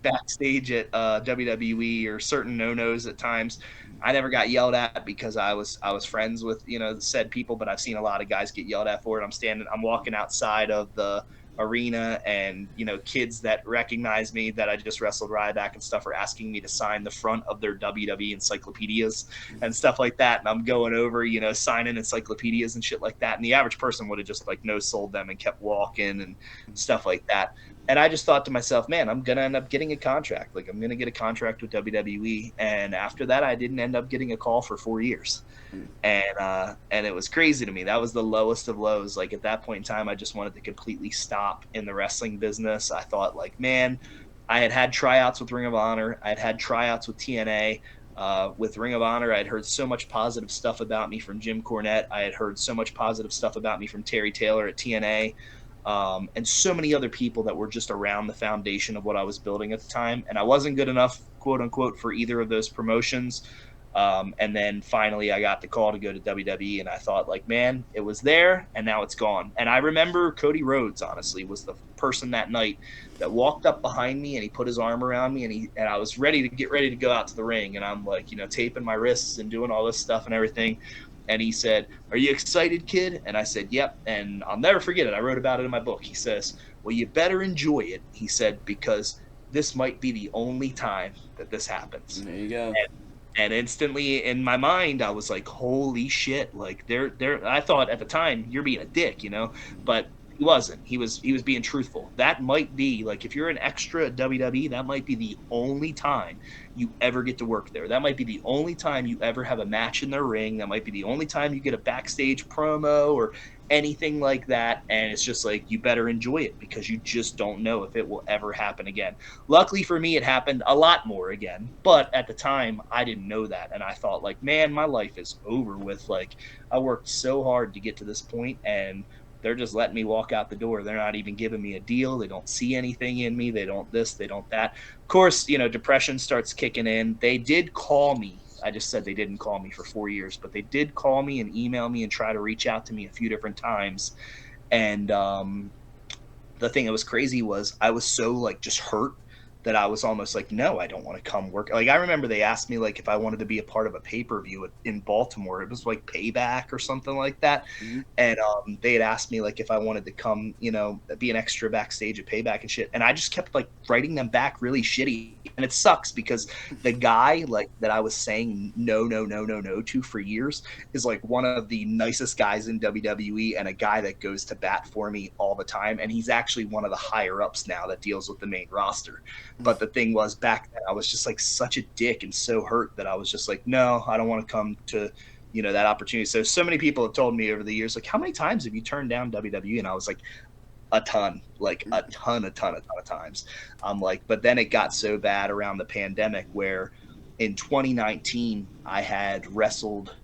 backstage at WWE, or certain no-nos at times. I never got yelled at because I was friends with, you know, the said people, but I've seen a lot of guys get yelled at for it. I'm walking outside of the arena, and you know, kids that recognize me that I just wrestled Ryback and stuff are asking me to sign the front of their WWE encyclopedias and stuff like that, and I'm going over, you know, signing encyclopedias and shit like that, and the average person would have just like no sold them and kept walking and stuff like that. And I just thought to myself, man, I'm gonna end up getting a contract. Like, I'm gonna get a contract with WWE. And after that, I didn't end up getting a call for 4 years. And it was crazy to me. That was the lowest of lows. Like, at that point in time, I just wanted to completely stop in the wrestling business. I thought, like, man, I had tryouts with Ring of Honor. I had tryouts with TNA. With Ring of Honor, I had heard so much positive stuff about me from Jim Cornette. I had heard so much positive stuff about me from Terry Taylor at TNA. And so many other people that were just around the foundation of what I was building at the time. And I wasn't good enough, quote unquote, for either of those promotions. And then finally I got the call to go to WWE, and I thought, like, man, it was there and now it's gone. And I remember Cody Rhodes, honestly, was the person that night that walked up behind me, and he put his arm around me, and I was ready to go out to the ring. And I'm like, you know, taping my wrists and doing all this stuff and everything. And he said, are you excited, kid? And I said, yep. And I'll never forget it. I wrote about it in my book. He says, well, you better enjoy it. He said, because this might be the only time that this happens. There you go. And instantly in my mind, I was like, holy shit. Like, I thought at the time, you're being a dick, you know, but he wasn't. He was being truthful. That might be, like, if you're an extra at WWE, that might be the only time you ever get to work there. That might be the only time you ever have a match in their ring. That might be the only time you get a backstage promo or anything like that. And it's just like, you better enjoy it, because you just don't know if it will ever happen again. Luckily for me, it happened a lot more again. But at the time, I didn't know that. And I thought, like, man, my life is over with. Like, I worked so hard to get to this point, and they're just letting me walk out the door. They're not even giving me a deal. They don't see anything in me. They don't this, they don't that. Of course, you know, depression starts kicking in. They did call me. I just said they didn't call me for 4 years, but they did call me and email me and try to reach out to me a few different times. And the thing that was crazy was I was so, like, just hurt that I was almost like, no, I don't want to come work. Like, I remember they asked me, like, if I wanted to be a part of a pay-per-view in Baltimore. It was like Payback or something like that. Mm-hmm. And they had asked me, like, if I wanted to come, you know, be an extra backstage at Payback and shit. And I just kept, like, writing them back really shitty. And it sucks because the guy, like, that I was saying no to for years is, like, one of the nicest guys in WWE, and a guy that goes to bat for me all the time. And he's actually one of the higher ups now that deals with the main roster. But the thing was, back then I was just like such a dick and so hurt that I was just like, no, I don't want to come to, that opportunity. So many people have told me over the years, like, how many times have you turned down WWE? And I was like, a ton, like a ton of times. I'm like, but then it got so bad around the pandemic where in 2019 I had wrestled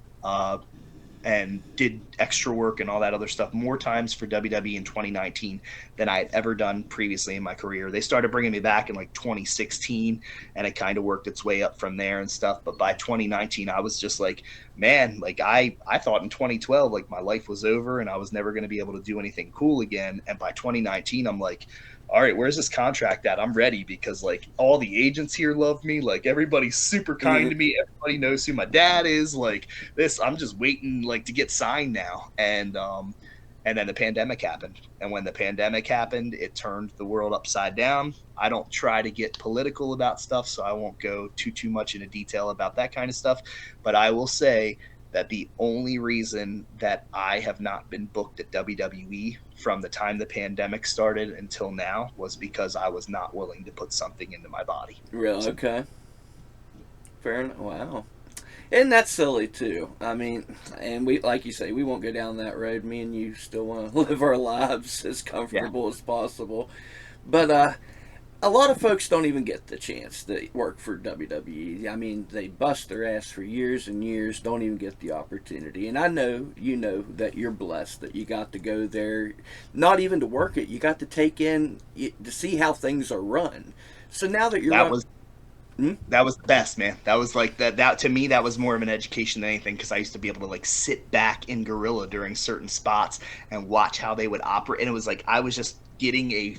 and did extra work and all that other stuff more times for WWE in 2019 than I had ever done previously in my career. They started bringing me back in like 2016, and it kind of worked its way up from there and stuff. But by 2019, I was just like, man, like I thought in 2012, like my life was over and I was never going to be able to do anything cool again. And by 2019, I'm like, all right, where's this contract at? I'm ready, because like all the agents here love me. Like everybody's super kind to me. Everybody knows who my dad is. Like this, I'm just waiting like to get signed now. And then the pandemic happened. And when the pandemic happened, it turned the world upside down. I don't try to get political about stuff, so I won't go too much into detail about that kind of stuff. But I will say that the only reason that I have not been booked at WWE from the time the pandemic started until now was because I was not willing to put something into my body. Really? Okay. Fair enough. Wow. And that's silly too. I mean, and we, like you say, we won't go down that road. Me and you still want to live our lives as comfortable as possible. But a lot of folks don't even get the chance to work for WWE. I mean, they bust their ass for years and years, don't even get the opportunity. And I know, that you're blessed that you got to go there, not even to work it. You got to take in to see how things are run. So now that you're that was the best, man. That was like that to me, that was more of an education than anything, because I used to be able to like sit back in Gorilla during certain spots and watch how they would operate. And it was like I was just getting a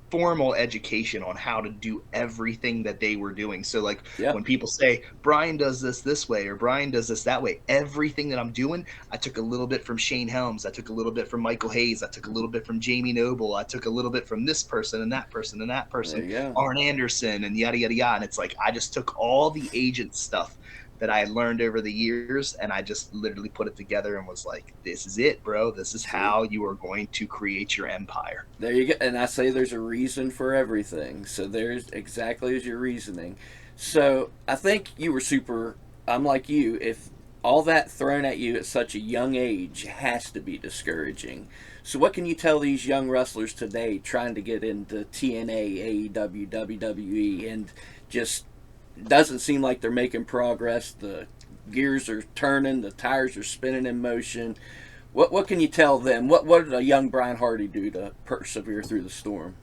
formal education on how to do everything that they were doing. So like when people say Brian does this way or Brian does this that way, everything that I'm doing, I took a little bit from Shane Helms, I took a little bit from Michael Hayes, I took a little bit from Jamie Noble, I took a little bit from this person and that person and that person, Arn Anderson and yada yada yada. And it's like I just took all the agent stuff that I had learned over the years, and I just literally put it together and was like, this is it, bro. This is how you are going to create your empire. There you go. And I say there's a reason for everything. So there's exactly as your reasoning. So I think you were I'm like you, if all that thrown at you at such a young age has to be discouraging. So what can you tell these young wrestlers today trying to get into TNA, AEW, WWE, and just doesn't seem like they're making progress? The gears are turning, the tires are spinning in motion. What can you tell them? What did a young Brian Hardy do to persevere through the storm?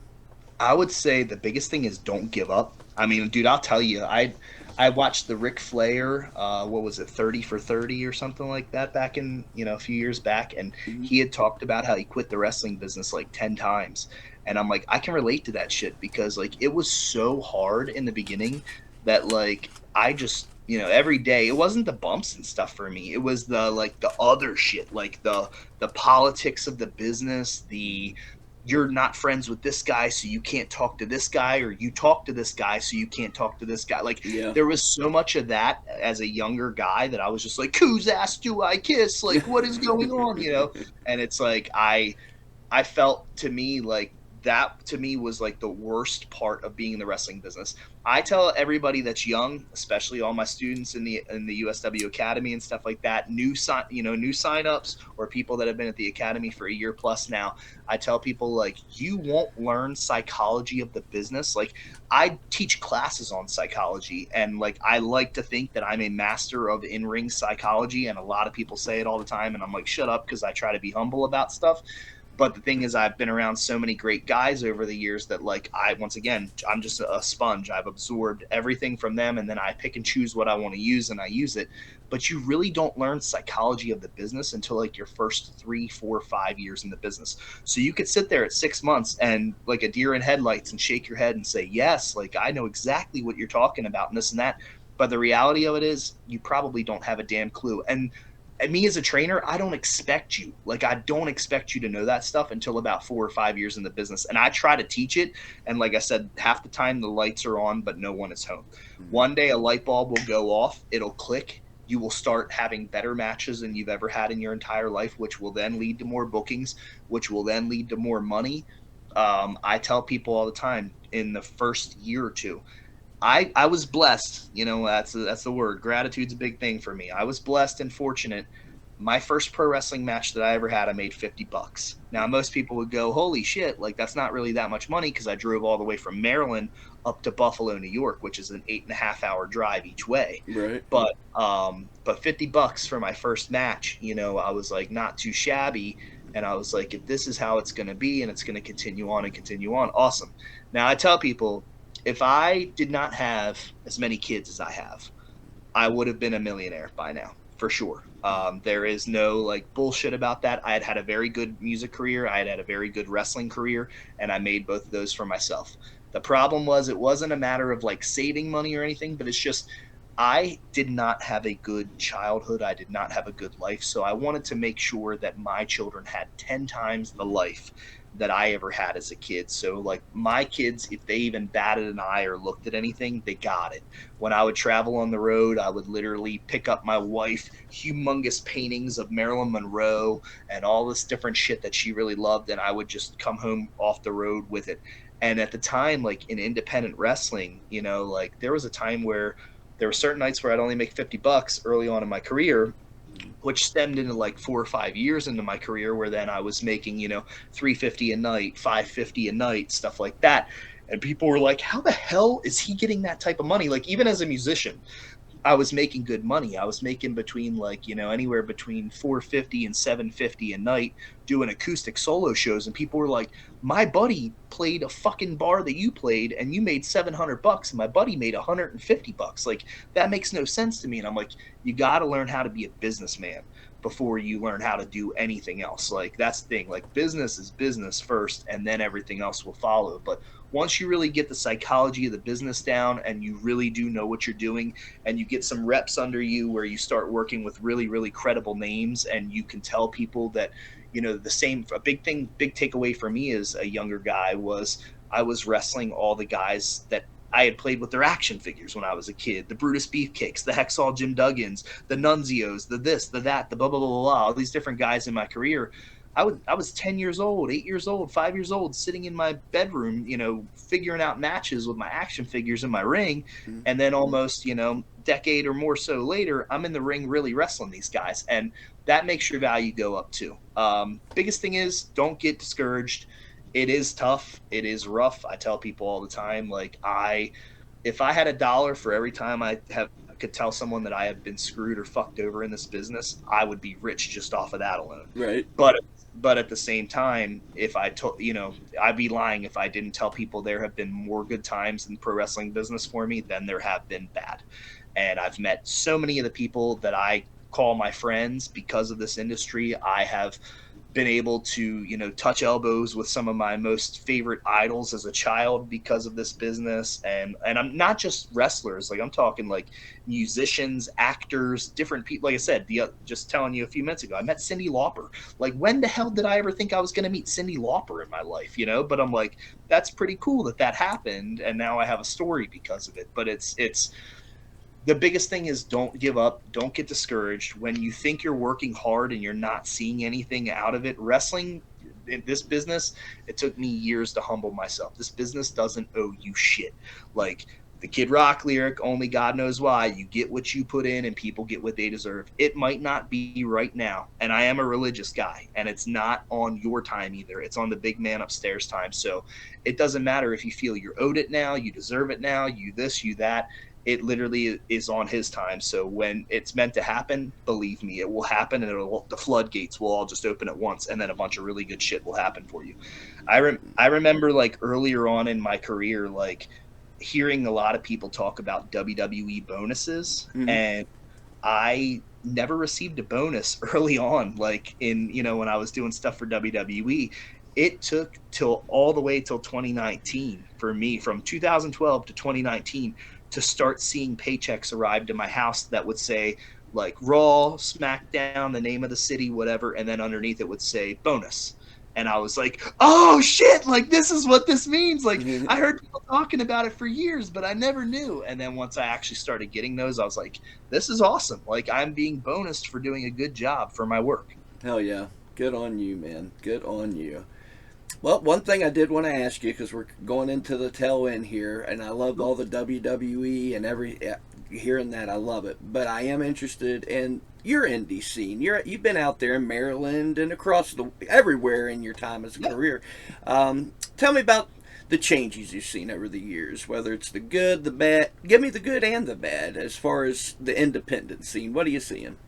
I would say the biggest thing is don't give up. I mean, dude, I'll tell you, I watched the Ric Flair, what was it, 30 for 30 or something like that back in, a few years back, and he had talked about how he quit the wrestling business like 10 times. And I'm like, I can relate to that shit, because like it was so hard in the beginning that like I just, every day, it wasn't the bumps and stuff for me. It was the other shit, like the politics of the business, you're not friends with this guy, so you can't talk to this guy, or you talk to this guy, so you can't talk to this guy. Like there was so much of that as a younger guy that I was just like, whose ass do I kiss? Like, what is going on? And it's like, I felt, to me, like that to me was like the worst part of being in the wrestling business. I tell everybody that's young, especially all my students in the USW Academy and stuff like that, new signups or people that have been at the Academy for a year plus now, I tell people, like, you won't learn psychology of the business. Like, I teach classes on psychology, and like I like to think that I'm a master of in-ring psychology, and a lot of people say it all the time, and I'm like, shut up, because I try to be humble about stuff. But the thing is, I've been around so many great guys over the years that, like, I'm just a sponge. I've absorbed everything from them, and then I pick and choose what I want to use, and I use it. But you really don't learn psychology of the business until like your first 3, 4, 5 years in the business. So you could sit there at 6 months and like a deer in headlights and shake your head and say, yes, like I know exactly what you're talking about and this and that. But the reality of it is, you probably don't have a damn clue. And me as a trainer, I don't expect you to know that stuff until about 4 or 5 years in the business. And I try to teach it. And like I said, half the time the lights are on, but no one is home. One day a light bulb will go off. It'll click. You will start having better matches than you've ever had in your entire life, which will then lead to more bookings, which will then lead to more money. I tell people all the time in the first year or two, I was blessed. That's the word. Gratitude's a big thing for me. I was blessed and fortunate. My first pro wrestling match that I ever had, I made $50. Now, most people would go, "Holy shit! Like that's not really that much money," because I drove all the way from Maryland up to Buffalo, New York, which is an 8.5 hour drive each way. Right. But $50 for my first match, I was like not too shabby, and I was like, if this is how it's going to be, and it's going to continue on and continue on, awesome. Now I tell people, if I did not have as many kids as I have, I would have been a millionaire by now, for sure. There is no like bullshit about that. I had a very good music career. I had a very good wrestling career, and I made both of those for myself. The problem was it wasn't a matter of like saving money or anything, but it's just I did not have a good childhood. I did not have a good life. So I wanted to make sure that my children had 10 times the life that I ever had as a kid. So like my kids, if they even batted an eye or looked at anything, they got it. When I would travel on the road, I would literally pick up my wife humongous paintings of Marilyn Monroe and all this different shit that she really loved, and I would just come home off the road with it. And at the time, like in independent wrestling, like there was a time where there were certain nights where I'd only make $50 early on in my career, which stemmed into like 4 or 5 years into my career, where then I was making, $350 a night, $550 a night, stuff like that. And people were like, how the hell is he getting that type of money? Like, even as a musician, I was making good money. I was making between like, anywhere between 450 and 750 a night doing acoustic solo shows. And people were like, my buddy played a fucking bar that you played and you made $700 and my buddy made $150. Like, that makes no sense to me. And I'm like, you got to learn how to be a businessman before you learn how to do anything else. Like, that's the thing. Like, business is business first, and then everything else will follow. But once you really get the psychology of the business down and you really do know what you're doing, and you get some reps under you where you start working with really, really credible names, and you can tell people that, a big takeaway for me as a younger guy was I was wrestling all the guys that I had played with their action figures when I was a kid. The Brutus Beefcakes, the Hexall Jim Duggins, the Nunzios, the this, the that, the blah, blah, blah, blah, blah, all these different guys in my career. I was 10 years old, 8 years old, 5 years old, sitting in my bedroom, figuring out matches with my action figures in my ring. And then almost, decade or more so later, I'm in the ring really wrestling these guys. And that makes your value go up too. Biggest thing is don't get discouraged. It is tough. It is rough. I tell people all the time, like if I had $1 for every time I could tell someone that I have been screwed or fucked over in this business, I would be rich just off of that alone. Right. But at the same time, if I told, I'd be lying if I didn't tell people there have been more good times in the pro wrestling business for me than there have been bad. And I've met so many of the people that I call my friends because of this industry. I have been able to, touch elbows with some of my most favorite idols as a child because of this business. And I'm not just wrestlers, like I'm talking like musicians, actors, different people. Like I said, just telling you a few minutes ago, I met Cyndi Lauper. Like, when the hell did I ever think I was going to meet Cyndi Lauper in my life, But I'm like, that's pretty cool that happened. And now I have a story because of it. But it's the biggest thing is don't give up. Don't get discouraged. When you think you're working hard and you're not seeing anything out of it, wrestling, in this business, it took me years to humble myself. This business doesn't owe you shit. Like the Kid Rock lyric, only God knows why, you get what you put in and people get what they deserve. It might not be right now. And I am a religious guy, and it's not on your time either. It's on the big man upstairs time. So it doesn't matter if you feel you're owed it now, you deserve it now, you this, you that. It literally is on his time. So when it's meant to happen, believe me, it will happen, and the floodgates will all just open at once, and then a bunch of really good shit will happen for you. I remember like earlier on in my career, like hearing a lot of people talk about WWE bonuses, and I never received a bonus early on, like in, when I was doing stuff for WWE. It took all the way till 2019 for me, from 2012 to 2019, to start seeing paychecks arrive to my house that would say like Raw, SmackDown, the name of the city, whatever, and then underneath it would say bonus. And I was like, oh shit, like this is what this means. Like I heard people talking about it for years, but I never knew. And then once I actually started getting those, I was like, this is awesome. Like I'm being bonused for doing a good job for my work. Hell yeah. Good on you, man. Good on you. Well, one thing I did want to ask you, because we're going into the tail end here, and I love all the WWE and hearing that, I love it. But I am interested in your indie scene. You've been out there in Maryland and across everywhere in your time as a career. Tell me about the changes you've seen over the years, whether it's the good, the bad. Give me the good and the bad as far as the independent scene. What are you seeing?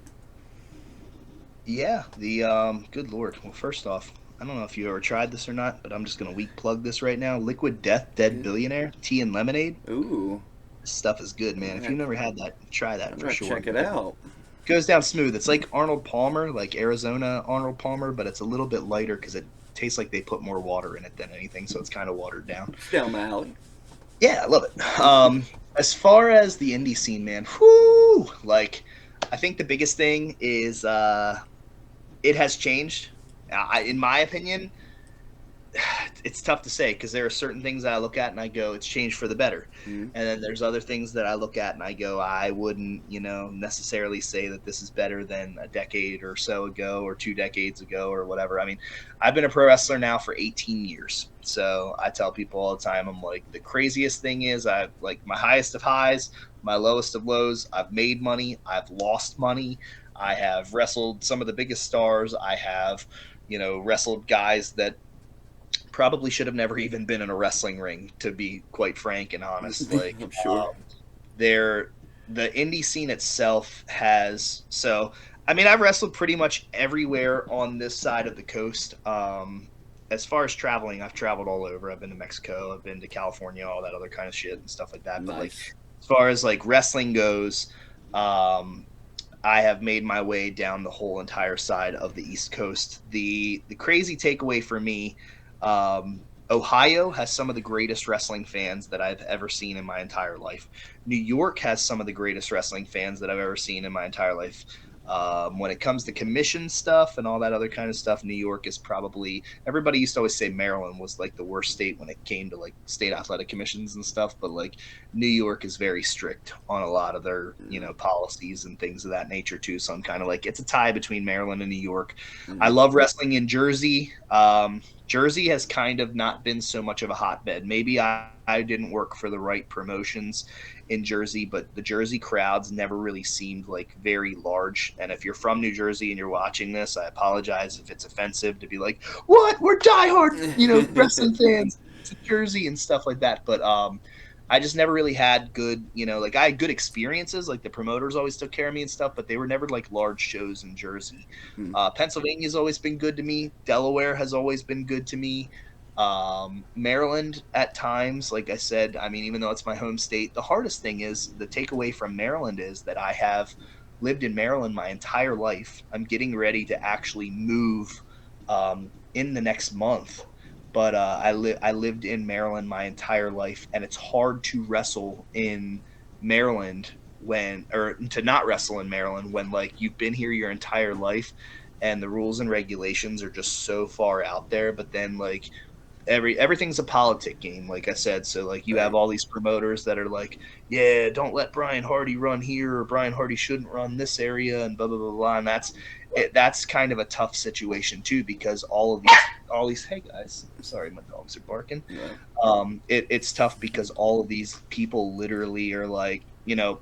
Yeah, the good lord. Well, first off, I don't know if you ever tried this or not, but I'm just gonna weak plug this right now. Liquid Death Dead Billionaire Tea and Lemonade. Ooh, This stuff is good, man. If you've never had that, try that I'm for gonna sure. check it out. Goes down smooth. It's like Arnold Palmer, like Arizona Arnold Palmer, but it's a little bit lighter because it tastes like they put more water in it than anything, so it's kind of watered down. It's down my alley. Yeah, I love it. As far as the indie scene, man, whoo! Like, I think the biggest thing is it has changed. In my opinion, it's tough to say because there are certain things that I look at and I go, it's changed for the better. Mhm. And then there's other things that I look at and I go, I wouldn't, necessarily say that this is better than a decade or so ago or 2 decades ago or whatever. I mean, I've been a pro wrestler now for 18 years. So I tell people all the time, I'm like, the craziest thing is I've like my highest of highs, my lowest of lows. I've made money. I've lost money. I have wrestled some of the biggest stars. I have, wrestled guys that probably should have never even been in a wrestling ring, to be quite frank and honest. Like, I'm sure. they're the indie scene itself has I mean, I've wrestled pretty much everywhere on this side of the coast. As far as traveling, I've traveled all over. I've been to Mexico, I've been to California, all that other kind of shit and stuff like that. But like, Nice. as far as like wrestling goes, I have made my way down the whole entire side of the East Coast. The crazy takeaway for me, Ohio has some of the greatest wrestling fans that I've ever seen in my entire life. New York has some of the greatest wrestling fans that I've ever seen in my entire life. When it comes to commission stuff and all that other kind of stuff, New York is probably, everybody used to always say Maryland was like the worst state when it came to like state athletic commissions and stuff, but like New York is very strict on a lot of their, policies and things of that nature too. So I'm kind of like, it's a tie between Maryland and New York. I love wrestling in Jersey. Jersey has kind of not been so much of a hotbed. Maybe I didn't work for the right promotions in Jersey, but the Jersey crowds never really seemed like very large. And if you're from New Jersey and you're watching this, I apologize if it's offensive to be like, what? We're diehard, wrestling fans in Jersey and stuff like that. But I just never really had good, like I had good experiences. Like the promoters always took care of me and stuff, but they were never like large shows in Jersey. Pennsylvania's always been good to me. Delaware has always been good to me. Maryland at times, like I said, I mean, even though it's my home state, the hardest thing is the takeaway from Maryland is that I have lived in Maryland my entire life. I'm getting ready to actually move in the next month. But I lived in Maryland my entire life, and it's hard to wrestle in Maryland or to not wrestle in Maryland when like you've been here your entire life, and the rules and regulations are just so far out there. But then like everything's a politic game, like I said. So like you have all these promoters that are like, yeah, don't let Brian Hardy run here, or Brian Hardy shouldn't run this area, and blah blah blah blah. And that's kind of a tough situation too, because all these hey guys, sorry, my dogs are barking. It's tough because all of these people literally are like,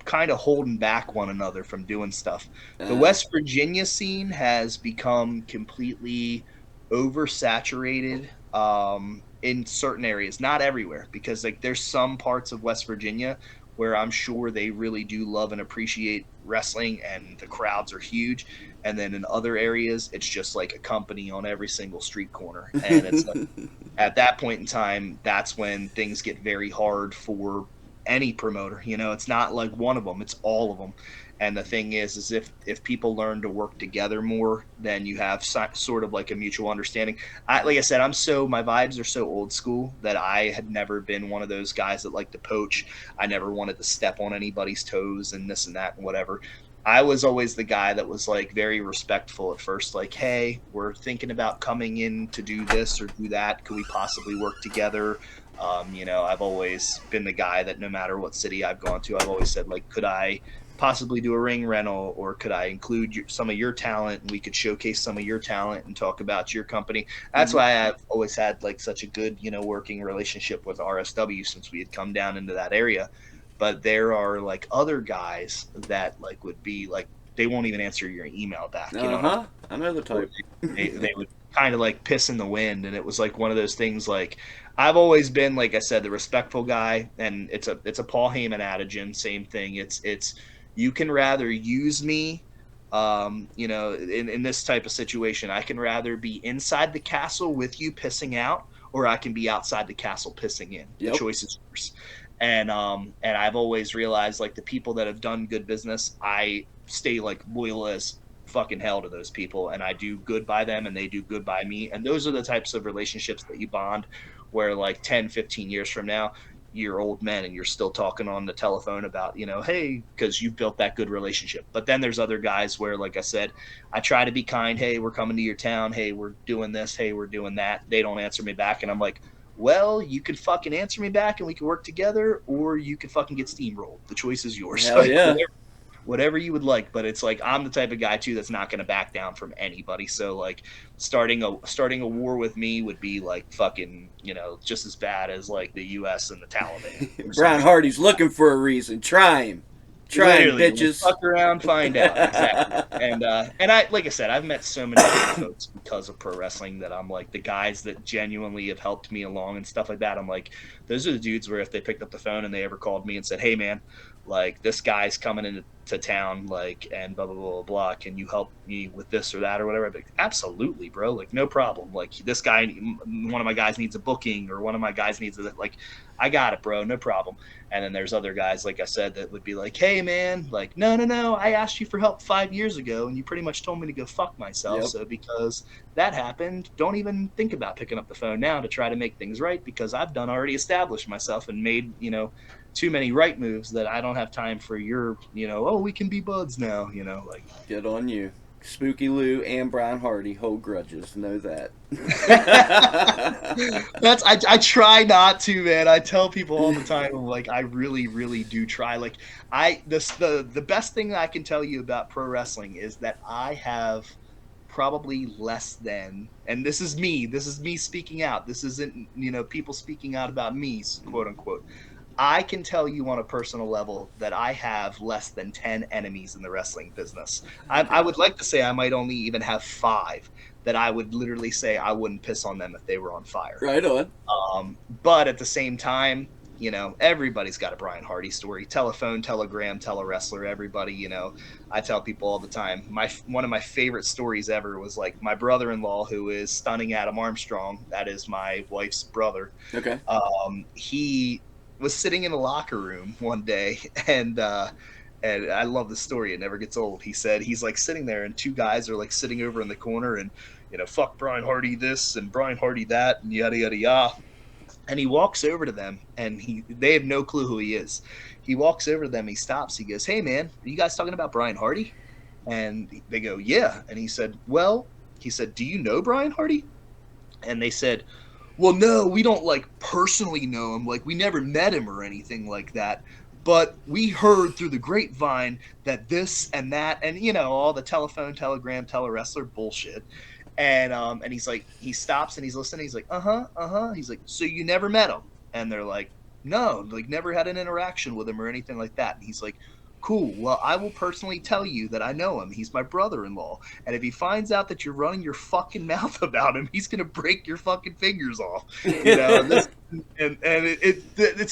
kind of holding back one another from doing stuff. The West Virginia scene has become completely oversaturated in certain areas, not everywhere, because like there's some parts of West Virginia where I'm sure they really do love and appreciate wrestling and the crowds are huge, and then in other areas it's just like a company on every single street corner, and it's like at that point in time, that's when things get very hard for any promoter. It's not like one of them, it's all of them. And the thing is if people learn to work together more, then you have sort of like a mutual understanding. Like I said, my vibes are so old school that I had never been one of those guys that like to poach. I never wanted to step on anybody's toes and this and that and whatever. I was always the guy that was like very respectful at first, like, hey, we're thinking about coming in to do this or do that. Could we possibly work together? I've always been the guy that no matter what city I've gone to, I've always said, like, could I possibly do a ring rental, or could I include some of your talent and we could showcase some of your talent and talk about your company? That's why I've always had like such a good, working relationship with RSW since we had come down into that area. But there are like other guys that like would be like, they won't even answer your email back. You know what I'm saying? I know the type. They would kind of like piss in the wind, and it was like one of those things. Like, I've always been, like I said, the respectful guy, and it's a Paul Heyman adage, and same thing. It's you can rather use me, in this type of situation. I can rather be inside the castle with you pissing out, or I can be outside the castle pissing in. Yep. The choice is yours. And I've always realized, like, the people that have done good business, I stay like loyal as fucking hell to those people, and I do good by them and they do good by me. And those are the types of relationships that you bond, where like 10-15 years from now you're old men and you're still talking on the telephone about, hey, because you've built that good relationship. But then there's other guys where, like I said, I try to be kind. Hey, we're coming to your town. Hey, we're doing this. Hey, we're doing that. They don't answer me back, and I'm like, well, you could fucking answer me back and we can work together, or you could fucking get steamrolled. The choice is yours. Hell yeah. Whatever you would like. But it's like, I'm the type of guy too that's not going to back down from anybody. So like starting a war with me would be like fucking, just as bad as like the US and the Taliban. Brian Hardy's looking for a reason. Try him, bitches. Fuck around, find out. Exactly. And I, like I said, I've met so many folks because of pro wrestling that I'm like, the guys that genuinely have helped me along and stuff like that, I'm like, those are the dudes where if they picked up the phone and they ever called me and said, hey man, like, this guy's coming into town, like, and blah, blah, blah, blah, can you help me with this or that or whatever? I'd be like, absolutely, bro. Like, no problem. Like, this guy, one of my guys needs a booking, or one of my guys needs like, I got it, bro. No problem. And then there's other guys, like I said, that would be like, hey, man, like, no, I asked you for help 5 years ago, and you pretty much told me to go fuck myself. Yep. So because that happened, don't even think about picking up the phone now to try to make things right, because I've already established myself and made, too many right moves that I don't have time for your, oh, we can be buds now, like. Good on you. Spooky Lou and Brian Hardy hold grudges. Know that. I try not to, man. I tell people all the time, like, I really, really do try. Like, the best thing I can tell you about pro wrestling is that I have probably less than, and this is me speaking out. This isn't, people speaking out about me, quote unquote. I can tell you on a personal level that I have less than 10 enemies in the wrestling business. I would like to say I might only even have 5 that I would literally say I wouldn't piss on them if they were on fire. Right on. But at the same time, everybody's got a Brian Hardy story. Telephone, telegram, telewrestler, everybody, I tell people all the time. One of my favorite stories ever was like my brother-in-law, who is Stunning Adam Armstrong. That is my wife's brother. Okay. He was sitting in a locker room one day, and I love the story. It never gets old. He said he's like sitting there, and 2 guys are like sitting over in the corner, and fuck Brian Hardy this and Brian Hardy that and yada yada yada. And he walks over to them, and they have no clue who he is. He walks over to them, he stops, he goes, hey man, are you guys talking about Brian Hardy? And they go, yeah. And he said, do you know Brian Hardy? And they said, well, no, we don't like personally know him. Like, we never met him or anything like that. But we heard through the grapevine that this and that, and all the telephone, telegram, telewrestler bullshit. And he's like, he stops and he's listening. He's like, He's like, so you never met him? And they're like, no, like, never had an interaction with him or anything like that. And he's like, cool. Well, I will personally tell you that I know him. He's my brother-in-law. And if he finds out that you're running your fucking mouth about him, he's going to break your fucking fingers off. It's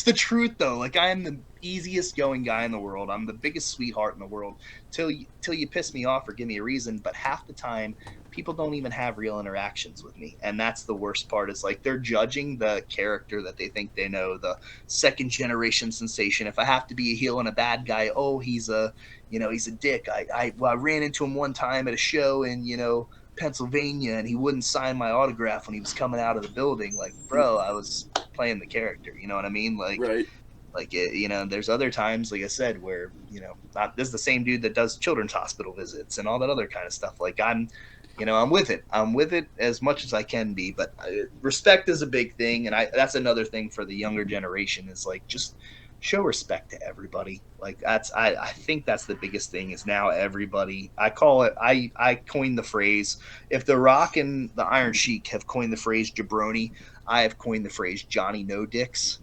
the truth, though. Like, I am the easiest going guy in the world. I'm the biggest sweetheart in the world till you piss me off or give me a reason. But half the time, people don't even have real interactions with me, and that's the worst part. Is like, they're judging the character that they think they know, the second generation sensation. If I have to be a heel and a bad guy, oh, he's a dick. I ran into him one time at a show in Pennsylvania, and he wouldn't sign my autograph when he was coming out of the building. Like, bro, I was playing the character. You know what I mean? Like, right. Like, there's other times, like I said, where, this is the same dude that does children's hospital visits and all that other kind of stuff. Like, I'm with it. I'm with it as much as I can be. But respect is a big thing. And that's another thing for the younger generation is, like, just show respect to everybody. Like I think that's the biggest thing is now everybody. I call it. I coined the phrase. If The Rock and the Iron Sheik have coined the phrase jabroni, I have coined the phrase Johnny No Dicks.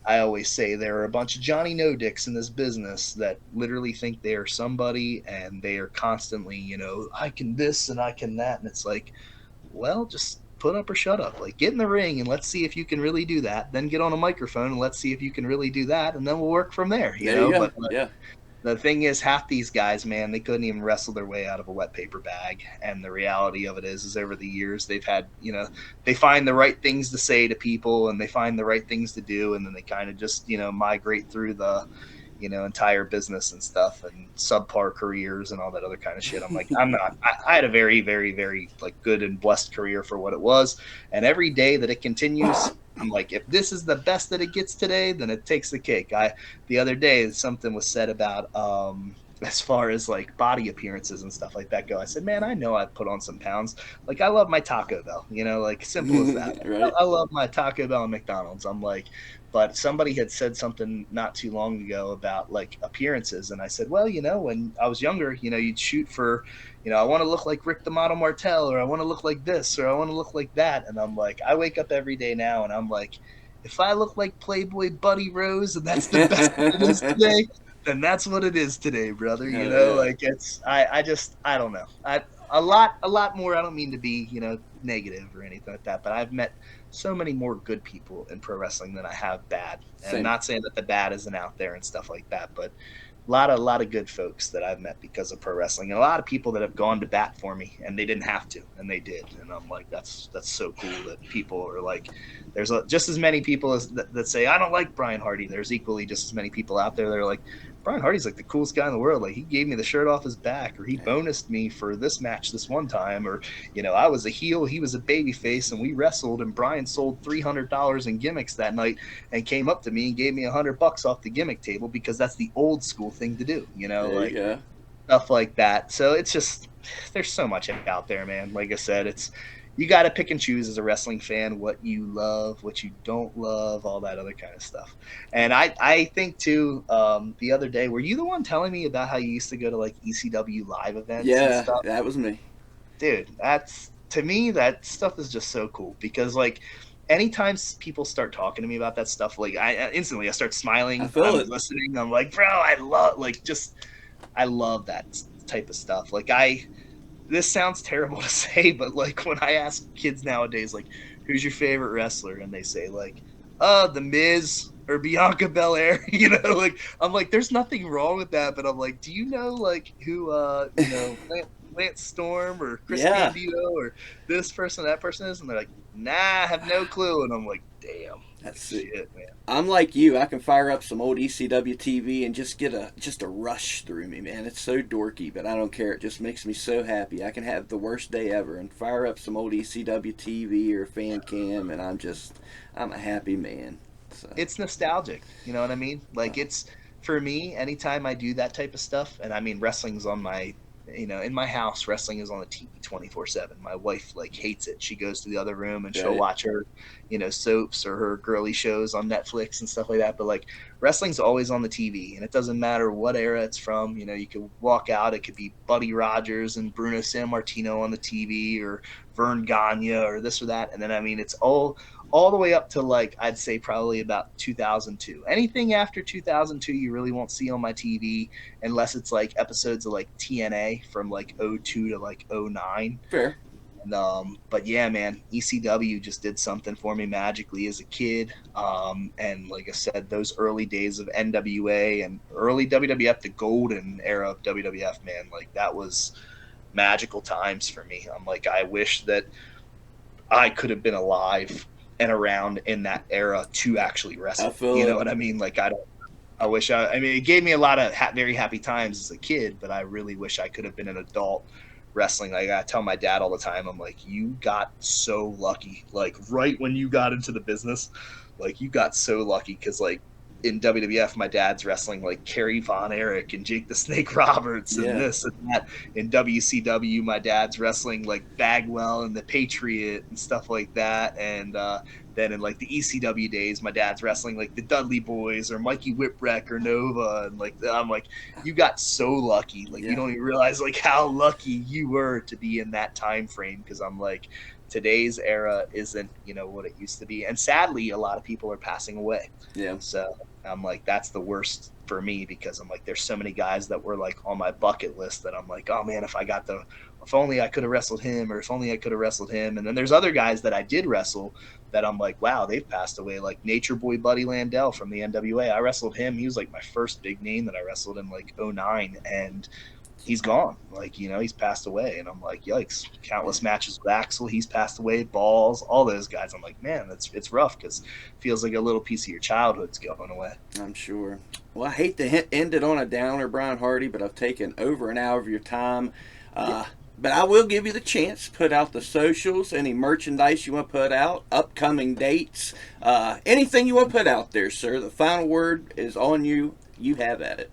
I always say there are a bunch of Johnny No Dicks in this business that literally think they are somebody, and they are constantly, I can this and I can that, and it's like, well, just put up or shut up. Like, get in the ring and let's see if you can really do that. Then get on a microphone and let's see if you can really do that, and then we'll work from there. There you go. But Yeah. the thing is, half these guys, man, they couldn't even wrestle their way out of a wet paper bag. And the reality of it is over the years, they've had, they find the right things to say to people and they find the right things to do. And then they kind of just, migrate through the, entire business and stuff and subpar careers and all that other kind of shit. I'm like, I had a very, very, very like good and blessed career for what it was. And every day that it continues, I'm like, if this is the best that it gets today, then it takes the cake. The other day, something was said about, as far as like body appearances and stuff like that go. I said, man, I know I put on some pounds. Like, I love my Taco Bell, like simple as that. Right. I love my Taco Bell and McDonald's. I'm like, but somebody had said something not too long ago about like appearances. And I said, well, when I was younger, you'd shoot for, I want to look like Rick the Model Martel, or I want to look like this, or I want to look like that. And I'm like, I wake up every day now and I'm like, if I look like Playboy Buddy Rose and that's the best it is today, then that's what it is today, brother. Like it's, I don't know. A lot more. I don't mean to be, negative or anything like that, but I've met so many more good people in pro wrestling than I have bad. And Same. I'm not saying that the bad isn't out there and stuff like that, but a lot of good folks that I've met because of pro wrestling, and a lot of people that have gone to bat for me and they didn't have to, and they did. And I'm like, that's so cool that people are like, there's just as many people as that say, I don't like Brian Hardy. There's equally just as many people out there that are like, Brian Hardy's like the coolest guy in the world. Like, he gave me the shirt off his back, or he bonused me for this match this one time, or, I was a heel, he was a baby face, and we wrestled, and Brian sold $300 in gimmicks that night and came up to me and gave me $100 off the gimmick table because that's the old school thing to do, stuff like that. So it's just, there's so much out there, man. Like I said, you got to pick and choose as a wrestling fan what you love, what you don't love, all that other kind of stuff. And I think too, the other day, were you the one telling me about how you used to go to like ECW live events? Yeah, and stuff? that was me. Dude, to me, that stuff is just so cool because like anytime people start talking to me about that stuff, like I instantly start smiling. I feel it. Listening. I'm like, bro, I love that type of stuff. Like this sounds terrible to say, but like when I ask kids nowadays, like, who's your favorite wrestler? And they say like, The Miz or Bianca Belair, like, I'm like, there's nothing wrong with that. But I'm like, do you know like who, Lance Storm or Chris Candido or this person, that person is? And they're like, nah, I have no clue. And I'm like, damn, that's shit, man. I'm like you. I can fire up some old ECW TV and just get a rush through me, man. It's so dorky, but I don't care. It just makes me so happy. I can have the worst day ever and fire up some old ECW TV or fan cam, and I'm a happy man. So. It's nostalgic. You know what I mean? Like, it's, for me, anytime I do that type of stuff, and I mean, wrestling's on my, in my house, wrestling is on the TV 24/7. My wife like hates it. She goes to the other room and she'll watch her, soaps or her girly shows on Netflix and stuff like that. But like, wrestling's always on the TV, and it doesn't matter what era it's from. You could walk out, it could be Buddy Rogers and Bruno Sammartino on the TV, or Vern Gagne, or this or that. And then, I mean, it's all the way up to like, I'd say probably about 2002. Anything after 2002 you really won't see on my TV unless it's like episodes of like TNA from like 02 to like 09. Fair. And, but yeah, man, ECW just did something for me magically as a kid. And like I said, those early days of NWA and early WWF, the golden era of WWF, man, like that was magical times for me. I'm like, I wish that I could have been alive and around in that era to actually wrestle. You know what I mean? Like, I mean, it gave me a lot of very happy times as a kid, but I really wish I could have been an adult wrestling. Like, I tell my dad all the time, I'm like, you got so lucky. Like, right when you got into the business, like, you got so lucky, because like in WWF, my dad's wrestling like Kerry Von Erich and Jake the Snake Roberts and this and that. In WCW, my dad's wrestling like Bagwell and the Patriot and stuff like that. And then in like the ECW days, my dad's wrestling like the Dudley Boys or Mikey Whipwreck or Nova. And like, I'm like, you got so lucky. Like, you don't even realize like how lucky you were to be in that time frame. Because I'm like, today's era isn't, what it used to be. And sadly, a lot of people are passing away. Yeah. So I'm like, that's the worst for me, because I'm like, there's so many guys that were like on my bucket list that I'm like, oh man, if only I could have wrestled him, or if only I could have wrestled him. And then there's other guys that I did wrestle that I'm like, wow, they've passed away. Like Nature Boy Buddy Landell from the NWA. I wrestled him. He was like my first big name that I wrestled in like 2009. And he's gone. Like, he's passed away. And I'm like, yikes. Countless matches with Axel. He's passed away. Balls, all those guys. I'm like, man, it's rough, because it feels like a little piece of your childhood's going away. I'm sure. Well, I hate to end it on a downer, Brian Hardy, but I've taken over an hour of your time. But I will give you the chance to put out the socials, any merchandise you want to put out, upcoming dates, anything you want to put out there, sir. The final word is on you. You have at it.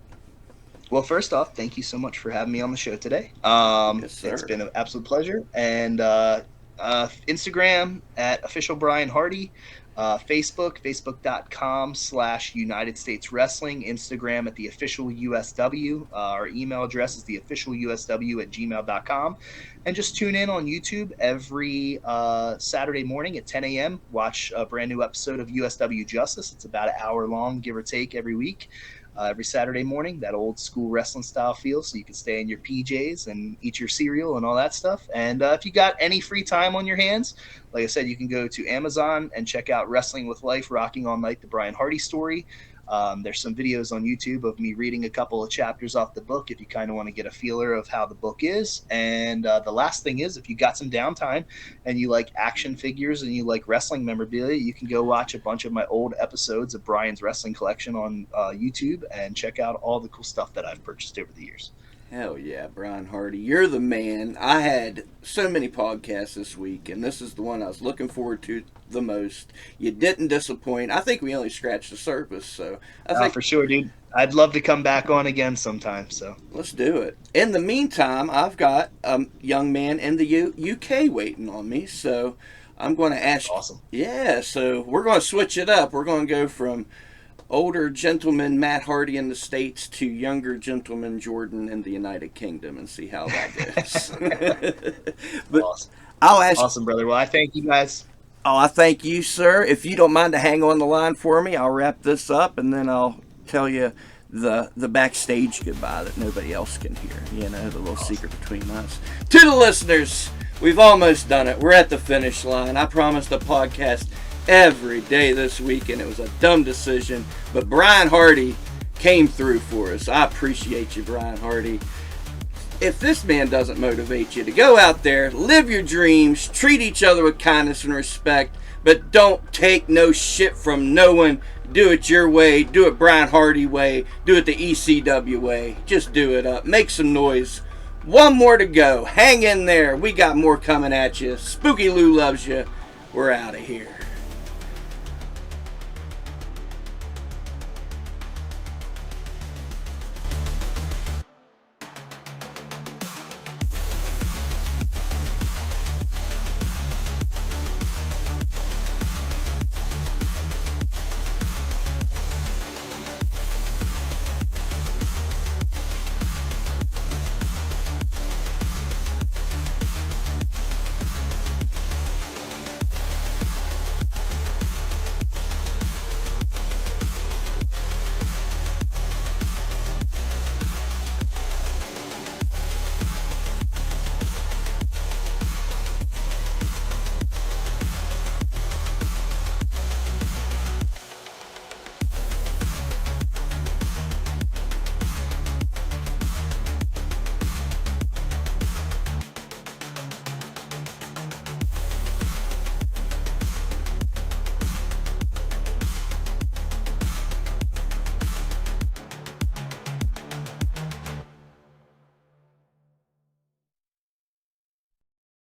Well, first off, thank you so much for having me on the show today. Yes, sir. It's been an absolute pleasure. And Instagram at official Brian Hardy, Facebook.com/United States Wrestling, Instagram at the official USW. Our email address is theofficialusw@gmail.com. And just tune in on YouTube every Saturday morning at 10 a.m. Watch a brand new episode of USW Justice. It's about an hour long, give or take, every week. Every Saturday morning, that old school wrestling style feel, so you can stay in your PJs and eat your cereal and all that stuff. And if you got any free time on your hands, like I said, you can go to Amazon and check out Wrestling with Life, Rocking All Night, the Brian Hardy story. There's some videos on YouTube of me reading a couple of chapters off the book if you kind of want to get a feeler of how the book is. And the last thing is, if you got some downtime and you like action figures and you like wrestling memorabilia, you can go watch a bunch of my old episodes of Brian's Wrestling Collection on YouTube and check out all the cool stuff that I've purchased over the years. Hell yeah, Brian Hardy. You're the man. I had so many podcasts this week, and this is the one I was looking forward to the most. You didn't disappoint. I think we only scratched the surface, so I think for sure, dude. I'd love to come back on again sometime, so let's do it. In the meantime, I've got a young man in the UK waiting on me, so I'm going to ask. Awesome. Yeah, so we're going to switch it up. We're going to go from older gentleman Matt Hardy in the States to younger gentleman Jordan in the United Kingdom, and see how that goes. But awesome. I'll ask. Awesome, brother. Well, I thank you guys. Oh, I thank you, sir. If you don't mind to hang on the line for me, I'll wrap this up, and then I'll tell you the backstage goodbye that nobody else can hear. The little secret between us. To the listeners, we've almost done it. We're at the finish line. I promised a podcast every day this week, and it was a dumb decision, but Brian Hardy came through for us. I appreciate you, Brian Hardy. If this man doesn't motivate you to go out there, live your dreams, treat each other with kindness and respect, but don't take no shit from no one. Do it your way. Do it Brian Hardy way. Do it the ECW way. Just do it up. Make some noise. One more to go. Hang in there. We got more coming at you. Spooky Lou loves you. We're out of here.